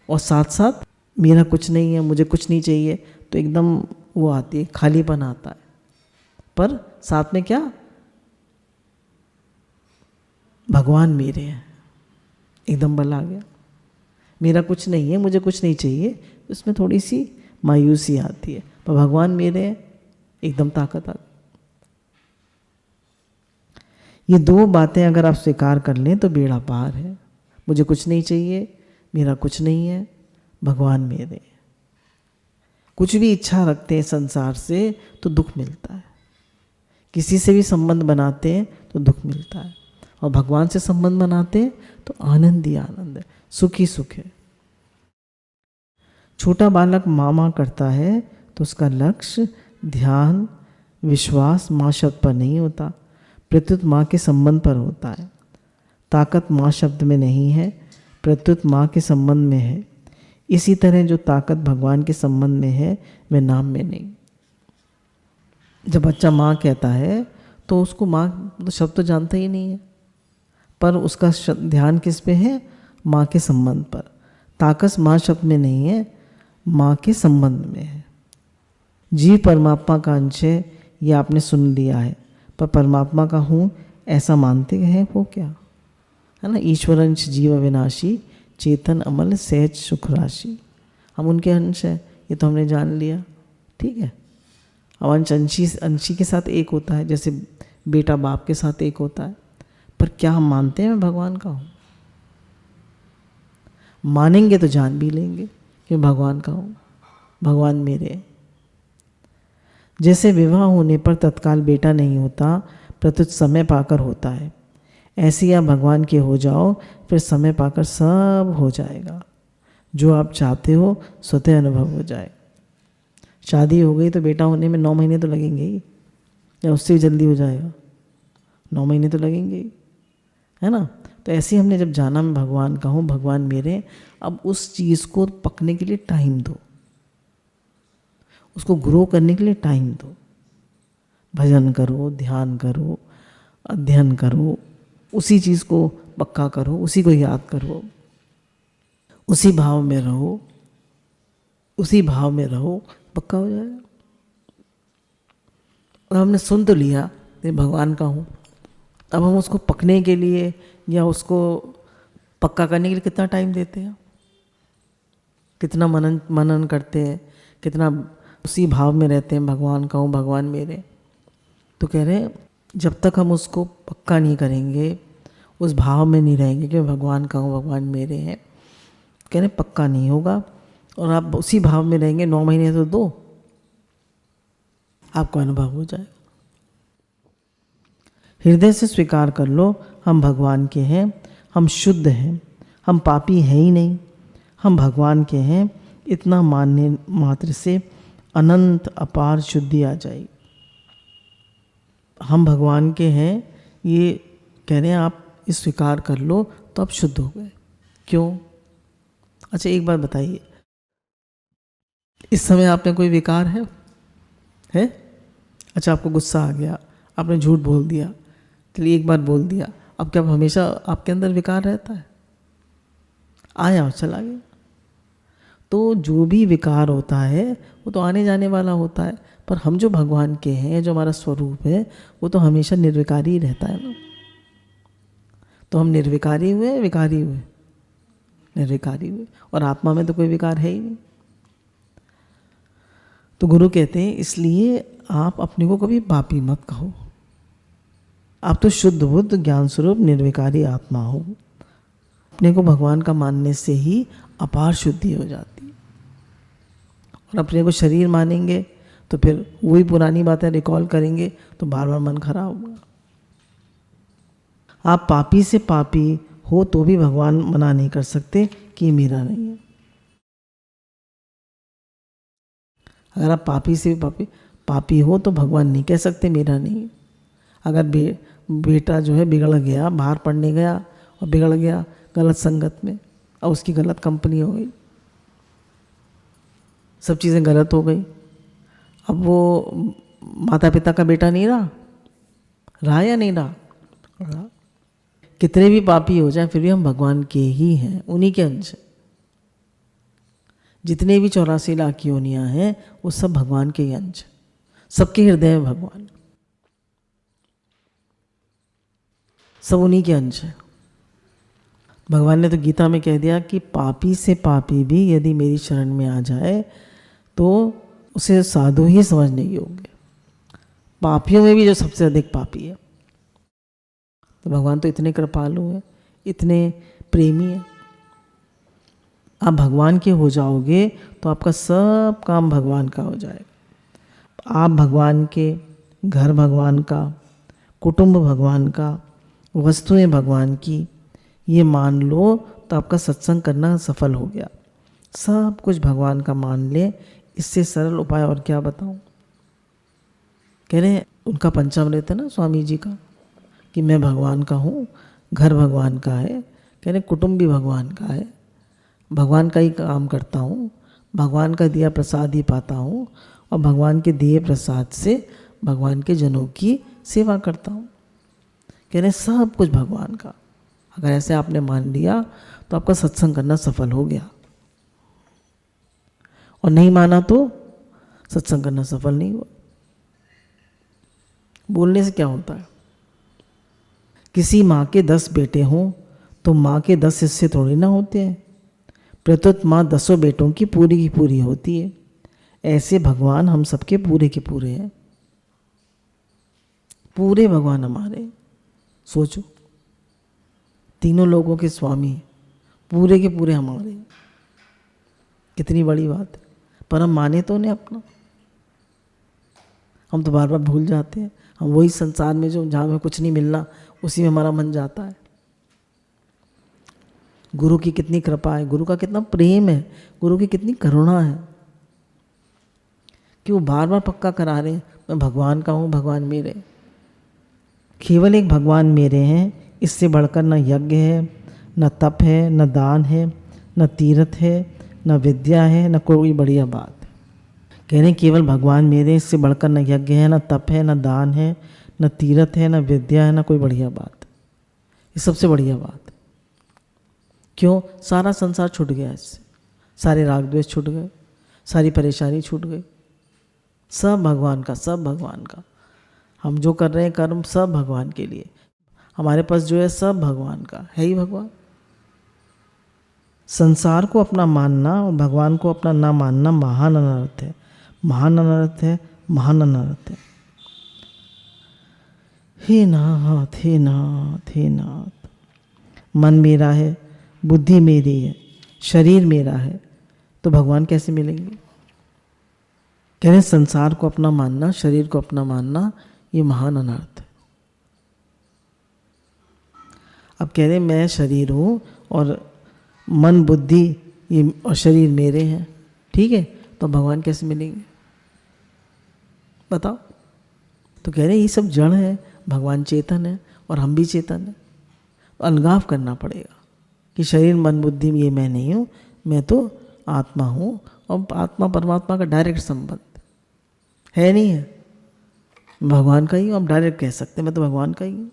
और साथ साथ मेरा कुछ नहीं है, मुझे कुछ नहीं चाहिए, तो एकदम वो आती है, खालीपन आता है। पर साथ में क्या? भगवान मेरे हैं, एकदम बल आ गया। मेरा कुछ नहीं है, मुझे कुछ नहीं चाहिए, उसमें थोड़ी सी मायूसी आती है, पर भगवान मेरे हैं, एकदम ताकत आ गई। ये दो बातें अगर आप स्वीकार कर लें तो बेड़ा पार है। मुझे कुछ नहीं चाहिए, मेरा कुछ नहीं है, भगवान मेरे हैं। कुछ भी इच्छा रखते हैं संसार से तो दुख मिलता है, किसी से भी संबंध बनाते हैं तो दुख मिलता है, और भगवान से संबंध बनाते हैं तो आनंद ही आनंद है, सुख ही सुख है। छोटा बालक माँ करता है तो उसका लक्ष्य ध्यान विश्वास माँ शब्द पर नहीं होता, प्रत्युत माँ के संबंध पर होता है। ताकत माँ शब्द में नहीं है, प्रत्युत माँ के संबंध में है। इसी तरह जो ताकत भगवान के संबंध में है वह नाम में नहीं। जब बच्चा माँ कहता है तो उसको माँ तो शब्द तो जानता ही नहीं है, पर उसका ध्यान किस पे है? माँ के संबंध पर। ताकत माँ शब्द में नहीं है, माँ के संबंध में है। जीव परमात्मा का अंश है, ये आपने सुन लिया है, पर परमात्मा का हूँ ऐसा मानते हैं वो क्या है ना। ईश्वर अंश जीव अविनाशी, चेतन अमल सहज सुख राशि। हम उनके अंश हैं, ये तो हमने जान लिया, ठीक है। अब अंश अंशी के साथ एक होता है, जैसे बेटा बाप के साथ एक होता है, पर क्या हम मानते हैं मैं भगवान का हूँ? मानेंगे तो जान भी लेंगे कि भगवान का हूँ, भगवान मेरे। जैसे विवाह होने पर तत्काल बेटा नहीं होता, प्रत्युत समय पाकर होता है, ऐसे आप भगवान के हो जाओ, फिर समय पाकर सब हो जाएगा। जो आप चाहते हो स्वतः अनुभव हो जाए। शादी हो गई तो बेटा होने में 9 महीने तो लगेंगे ही, या उससे भी जल्दी हो जाएगा? 9 महीने तो लगेंगे ही, है ना। तो ऐसे ही हमने जब जाना मैं भगवान का हूँ, भगवान मेरे, अब उस चीज़ को पकने के लिए टाइम दो, उसको ग्रो करने के लिए टाइम दो। भजन करो, ध्यान करो, अध्ययन करो, उसी चीज़ को पक्का करो, उसी को याद करो, उसी भाव में रहो, उसी भाव में रहो, पक्का हो जाएगा। और हमने सुन तो लिया कि भगवान का हूँ, अब हम उसको पकने के लिए या उसको पक्का करने के लिए कितना टाइम देते हैं, कितना मनन करते हैं, कितना उसी भाव में रहते हैं, भगवान का हूँ भगवान मेरे। तो कह रहे हैं जब तक हम उसको पक्का नहीं करेंगे, उस भाव में नहीं रहेंगे कि भगवान का हूँ भगवान मेरे हैं, कह रहे पक्का नहीं होगा। और आप उसी भाव में रहेंगे 9 महीने तो दो, आपको अनुभव हो जाए। हृदय से स्वीकार कर लो हम भगवान के हैं, हम शुद्ध हैं, हम पापी हैं ही नहीं, हम भगवान के हैं। इतना मानने मात्र से अनंत अपार शुद्धि आ जाएगी। हम भगवान के हैं ये कह रहे हैं, आप इस स्वीकार कर लो तो आप शुद्ध हो गए। क्यों? अच्छा एक बात बताइए, इस समय आपने कोई विकार है? अच्छा आपको गुस्सा आ गया, आपने झूठ बोल दिया, चलिए एक बार बोल दिया, अब क्या हमेशा आपके अंदर विकार रहता है? आया और चला गया। तो जो भी विकार होता है वो तो आने जाने वाला होता है, पर हम जो भगवान के हैं, जो हमारा स्वरूप है, वो तो हमेशा निर्विकारी ही रहता है ना। तो हम निर्विकारी हुए, विकारी हुए, निर्विकारी हुए, और आत्मा में तो कोई विकार है ही नहीं। तो गुरु कहते हैं इसलिए आप अपने को कभी पापी मत कहो, आप तो शुद्ध बुद्ध ज्ञान स्वरूप निर्विकारी आत्मा हो। अपने को भगवान का मानने से ही अपार शुद्धि हो जाती है। और अपने को शरीर मानेंगे तो फिर वही पुरानी बातें रिकॉल करेंगे तो बार बार मन खराब होगा। आप पापी से पापी हो तो भी भगवान मना नहीं कर सकते कि मेरा नहीं है। अगर आप पापी से भी पापी हो तो भगवान नहीं कह सकते मेरा नहीं है। अगर बेटा जो है बिगड़ गया, बाहर पढ़ने गया और बिगड़ गया गलत संगत में, और उसकी गलत कंपनी हो गई, सब चीज़ें गलत हो गई, अब वो माता पिता का बेटा नहीं रहा या नहीं रहा? कितने भी पापी हो जाए फिर भी हम भगवान के ही हैं, उन्हीं के अंश। जितने भी 84 लाख योनियां हैं वो सब भगवान के ही अंश, सबके हृदय में भगवान, सब उन्हीं के अंश है। भगवान ने तो गीता में कह दिया कि पापी से पापी भी यदि मेरी शरण में आ जाए तो उसे साधु ही समझने योग्य। पापियों में भी जो सबसे अधिक पापी है, तो भगवान तो इतने कृपालु हैं, इतने प्रेमी हैं। आप भगवान के हो जाओगे तो आपका सब काम भगवान का हो जाएगा। आप भगवान के, घर भगवान का, कुटुंब भगवान का, वस्तुएं भगवान की, ये मान लो तो आपका सत्संग करना सफल हो गया। सब कुछ भगवान का मान ले, इससे सरल उपाय और क्या बताऊं। कह रहे उनका पंचामृत है ना स्वामी जी का, कि मैं भगवान का हूँ, घर भगवान का है, कह रहे कुटुंब भी भगवान का है, भगवान का ही काम करता हूँ, भगवान का दिया प्रसाद ही पाता हूँ, और भगवान के दिए प्रसाद से भगवान के जनों की सेवा करता हूँ। कह रहे सब कुछ भगवान का। अगर ऐसे आपने मान लिया तो आपका सत्संग करना सफल हो गया, और नहीं माना तो सत्संग करना सफल नहीं हुआ। बोलने से क्या होता है। किसी माँ के 10 बेटे हों तो माँ के 10 हिस्से थोड़ी ना होते हैं। प्रत्युत माँ 10 बेटों की पूरी होती है। ऐसे भगवान हम सबके पूरे के पूरे हैं। पूरे भगवान हमारे, सोचो, तीनों लोगों के स्वामी, पूरे के पूरे हमारे। कितनी बड़ी बात है। पर हम माने तो नहीं अपना। हम तो बार बार भूल जाते हैं। हम वही संसार में जो जहाँ में कुछ नहीं मिलना, उसी में हमारा मन जाता है। गुरु की कितनी कृपा है, गुरु का कितना प्रेम है, गुरु की कितनी करुणा है कि वो बार बार पक्का करा रहे हैं, मैं भगवान का हूँ, भगवान मेरे। केवल एक भगवान मेरे हैं, इससे बढ़कर न यज्ञ है, न तप है, न दान है, न तीर्थ है, न विद्या है, न कोई बढ़िया बात है। कह रहे केवल भगवान मेरे, इससे बढ़कर न यज्ञ है, न तप है, न दान है, न तीर्थ है, न विद्या है, न कोई बढ़िया बात। ये सबसे बढ़िया बात है। क्यों? सारा संसार छूट गया इससे, सारे राग द्वेष छूट गए, सारी परेशानी छूट गई। सब भगवान का, सब भगवान का। हम जो कर रहे हैं कर्म सब भगवान के लिए। हमारे पास जो है सब भगवान का है ही भगवान। संसार को अपना मानना और भगवान को अपना ना मानना महान अनर्थ है, महान अनर्थ है, महान अनर्थ है। हे नाथ, हे नाथ, हे नाथ। मन मेरा है, बुद्धि मेरी है, शरीर मेरा है, तो भगवान कैसे मिलेंगे? कह रहे संसार को अपना मानना, शरीर को अपना मानना, ये महान अनर्थ है। अब कह रहे मैं शरीर हूँ और मन बुद्धि ये और शरीर मेरे हैं, ठीक है, तो भगवान कैसे मिलेंगे बताओ? तो कह रहे ये सब जड़ है, भगवान चेतन है और हम भी चेतन है। तो अलगाव करना पड़ेगा कि शरीर मन बुद्धि ये मैं नहीं हूँ, मैं तो आत्मा हूँ। और आत्मा परमात्मा का डायरेक्ट संबंध है नहीं है, भगवान का ही हूँ। आप डायरेक्ट कह सकते मैं तो भगवान का ही हूँ।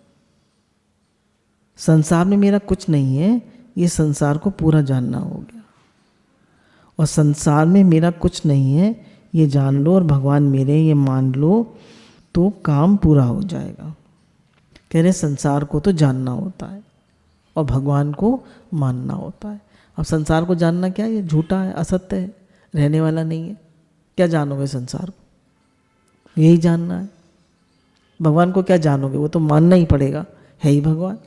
संसार में मेरा कुछ नहीं है, ये संसार को पूरा जानना हो गया। और संसार में मेरा कुछ नहीं है ये जान लो, और भगवान मेरे ये मान लो, तो काम पूरा हो जाएगा। कह रहे संसार को तो जानना होता है और भगवान को मानना होता है। अब संसार को जानना क्या है? ये झूठा है, असत्य है, रहने वाला नहीं है। क्या जानोगे संसार को? यही जानना है। भगवान को क्या जानोगे? वो तो मानना ही पड़ेगा, है ही भगवान।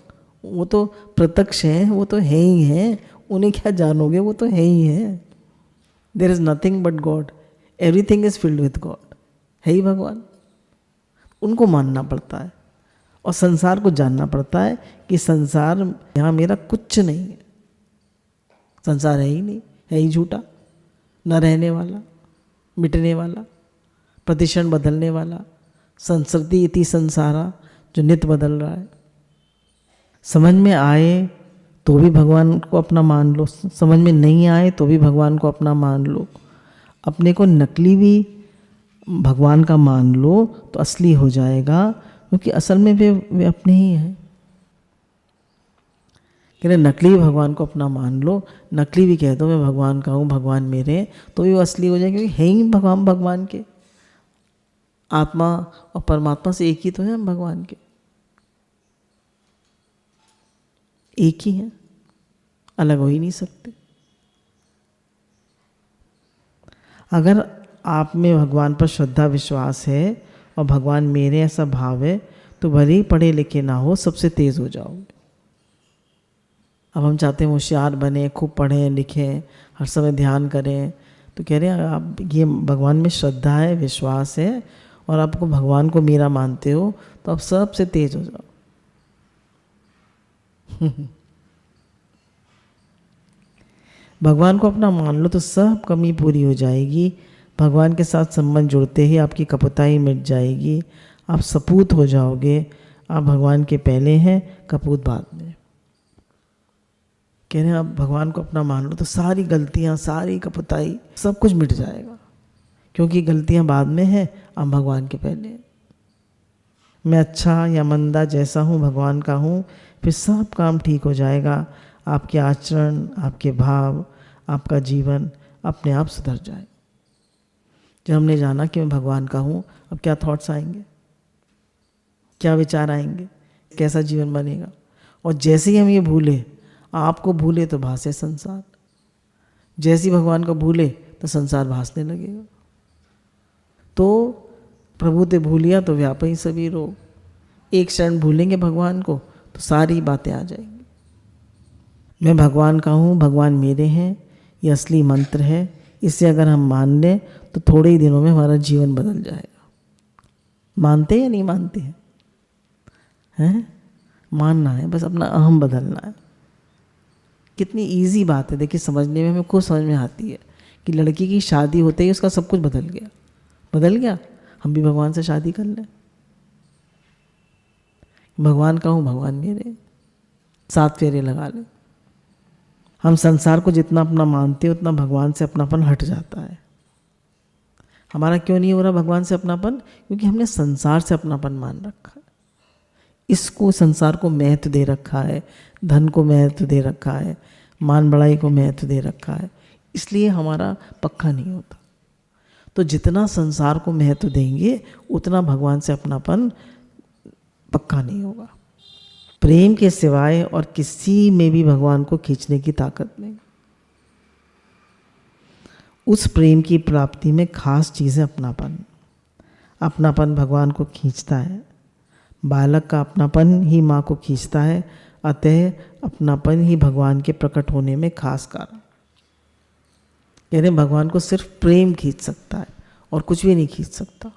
वो तो प्रत्यक्ष है, वो तो है ही है। उन्हें क्या जानोगे? वो तो है ही है। There is nothing but God, everything is filled with God, है ही भगवान। उनको मानना पड़ता है और संसार को जानना पड़ता है कि संसार यहाँ मेरा कुछ नहीं है। संसार है ही नहीं, है ही झूठा, न रहने वाला, मिटने वाला, प्रतिक्षण बदलने वाला। संसृति इति संसारा, जो नित्य बदल रहा है। समझ में आए तो भी भगवान को अपना मान लो, समझ में नहीं आए तो भी भगवान को अपना मान लो। अपने को नकली भी भगवान का मान लो तो असली हो जाएगा, क्योंकि असल में वे अपने ही हैं। कह रहे नकली भगवान को अपना मान लो, नकली भी कह दो मैं भगवान का हूँ, भगवान मेरे, तो भी वो असली हो जाएगा, क्योंकि है ही भगवान के। आत्मा और परमात्मा से एक ही तो है हम भगवान के, एक ही हैं, अलग हो ही नहीं सकते। अगर आप में भगवान पर श्रद्धा विश्वास है और भगवान मेरे ऐसा भाव है, तो भले ही पढ़े लिखे ना हो, सबसे तेज हो जाओगे। अब हम चाहते हैं होशियार बने, खूब पढ़ें लिखें, हर समय ध्यान करें। तो कह रहे हैं आप ये भगवान में श्रद्धा है, विश्वास है और आपको भगवान को मेरा मानते हो तो आप सबसे तेज हो जाओ। भगवान को अपना मान लो तो सब कमी पूरी हो जाएगी। भगवान के साथ संबंध जुड़ते ही आपकी कपटाई मिट जाएगी, आप सपूत हो जाओगे। आप भगवान के पहले हैं, कपूत बाद में। कह रहे हैं आप भगवान को अपना मान लो तो सारी गलतियां, सारी कपटाई, सब कुछ मिट जाएगा, क्योंकि गलतियां बाद में हैं, आप भगवान के पहले हैं। मैं अच्छा या मंदा जैसा हूँ भगवान का हूँ, फिर सब काम ठीक हो जाएगा। आपके आचरण, आपके भाव, आपका जीवन अपने आप सुधर जाए। जब हमने जाना कि मैं भगवान का हूँ, अब क्या थॉट्स आएंगे, क्या विचार आएंगे, कैसा जीवन बनेगा। और जैसे ही हम ये भूले, आपको भूले तो भासे संसार, जैसे ही भगवान को भूले तो संसार भासने लगेगा। तो प्रभु ते भूलिया तो व्यापी सभी रोग। एक क्षण भूलेंगे भगवान को तो सारी बातें आ जाएंगी। मैं भगवान का हूँ, भगवान मेरे हैं, ये असली मंत्र है। इसे अगर हम मान लें तो थोड़े ही दिनों में हमारा जीवन बदल जाएगा। मानते या नहीं मानते हैं? मानना है, बस अपना अहम बदलना है। कितनी इजी बात है, देखिए समझने में हमें खुद समझ में आती है कि लड़की की शादी होते ही उसका सब कुछ बदल गया। बदल गया, हम भी भगवान से शादी कर लें। भगवान का हूँ, भगवान मेरे, 7 फेरे लगा लें। हम संसार को जितना अपना मानते हैं उतना भगवान से अपनापन हट जाता है। हमारा क्यों नहीं हो रहा भगवान से अपनापन? क्योंकि हमने संसार से अपनापन मान रखा है। इसको, संसार को महत्व दे रखा है, धन को महत्व दे रखा है, मान बढ़ाई को महत्व दे रखा है, इसलिए हमारा पक्का नहीं होता। तो जितना संसार को महत्व देंगे उतना भगवान से अपनापन पक्का नहीं होगा। प्रेम के सिवाय और किसी में भी भगवान को खींचने की ताकत नहीं। उस प्रेम की प्राप्ति में खास चीज़ है अपनापन। अपनापन भगवान को खींचता है। बालक का अपनापन ही माँ को खींचता है, अतः अपनापन ही भगवान के प्रकट होने में खास कारण। कह रहे भगवान को सिर्फ प्रेम खींच सकता है और कुछ भी नहीं खींच सकता।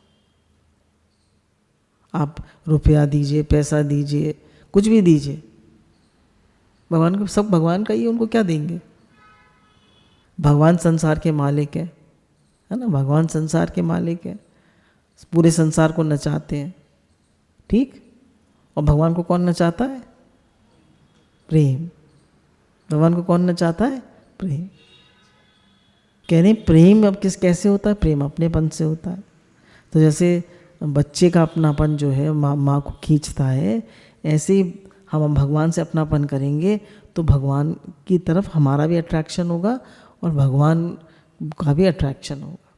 आप रुपया दीजिए, पैसा दीजिए, कुछ भी दीजिए, भगवान को, सब भगवान का ही, उनको क्या देंगे? भगवान संसार के मालिक है ना? भगवान संसार के मालिक है, पूरे संसार को नचाते हैं, ठीक? और भगवान को कौन नचाता है? प्रेम। भगवान को कौन नचाता है? प्रेम। कह रहे प्रेम अब कैसे होता है? प्रेम अपनेपन से होता है। तो जैसे बच्चे का अपनापन जो है माँ को खींचता है, ऐसे ही हम भगवान से अपनापन करेंगे तो भगवान की तरफ हमारा भी अट्रैक्शन होगा और भगवान का भी अट्रैक्शन होगा।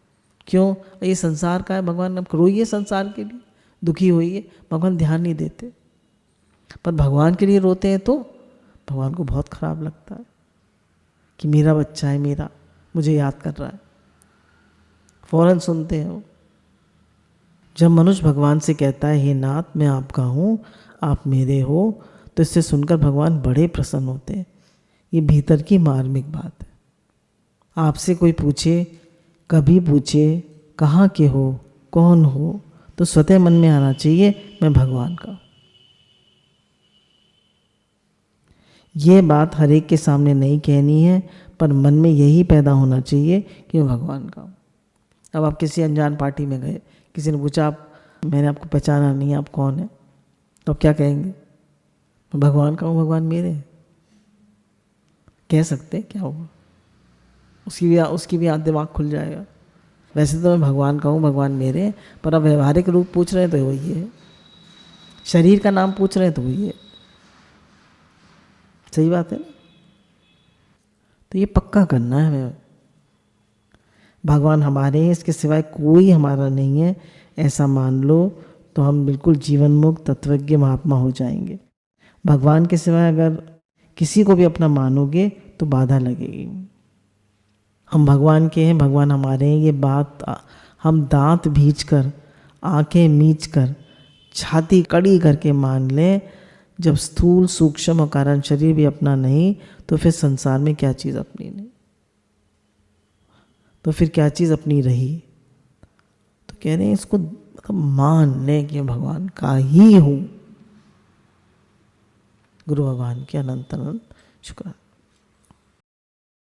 क्यों? ये संसार का है, भगवान अब रोइए संसार के लिए, दुखी होइए, भगवान ध्यान नहीं देते। पर भगवान के लिए रोते हैं तो भगवान को बहुत खराब लगता है कि मेरा बच्चा है, मेरा, मुझे याद कर रहा है, फौरन सुनते हैं वो। जब मनुष्य भगवान से कहता है हे नाथ मैं आपका हूँ, आप मेरे हो, तो इससे सुनकर भगवान बड़े प्रसन्न होते हैं। ये भीतर की मार्मिक बात है। आपसे कोई पूछे, कभी पूछे कहाँ के हो, कौन हो, तो स्वतः मन में आना चाहिए मैं भगवान का। ये बात हर एक के सामने नहीं कहनी है, पर मन में यही पैदा होना चाहिए कि मैं भगवान का हूँ। अब आप किसी अनजान पार्टी में गए, किसी ने पूछा आप, मैंने आपको पहचाना नहीं, आप कौन है? तो आप क्या कहेंगे? मैं भगवान का हूँ, भगवान मेरे। कह सकते क्या होगा? उसकी भी आंख दिमाग खुल जाएगा। वैसे तो मैं भगवान का हूँ, भगवान मेरे, पर अब व्यवहारिक रूप पूछ रहे हैं तो वही है, शरीर का नाम पूछ रहे हैं तो वही है। सही बात है ना? तो ये पक्का करना है हमें, भगवान हमारे हैं, इसके सिवाय कोई हमारा नहीं है, ऐसा मान लो तो हम बिल्कुल जीवन मुक्त तत्वज्ञ महात्मा हो जाएंगे। भगवान के सिवाय अगर किसी को भी अपना मानोगे तो बाधा लगेगी। हम भगवान के हैं, भगवान हमारे हैं, ये बात हम दांत भींच कर, आंखें मीच कर, छाती कड़ी करके मान लें, जब स्थूल सूक्ष्म और कारण शरीर भी अपना नहीं तो फिर संसार में क्या चीज़ अपनी नहीं, तो फिर क्या चीज़ अपनी रही। तो कह रहे हैं इसको मतलब मान लें कि भगवान का ही हूँ। गुरु भगवान के अनंत अनंत शुक्र।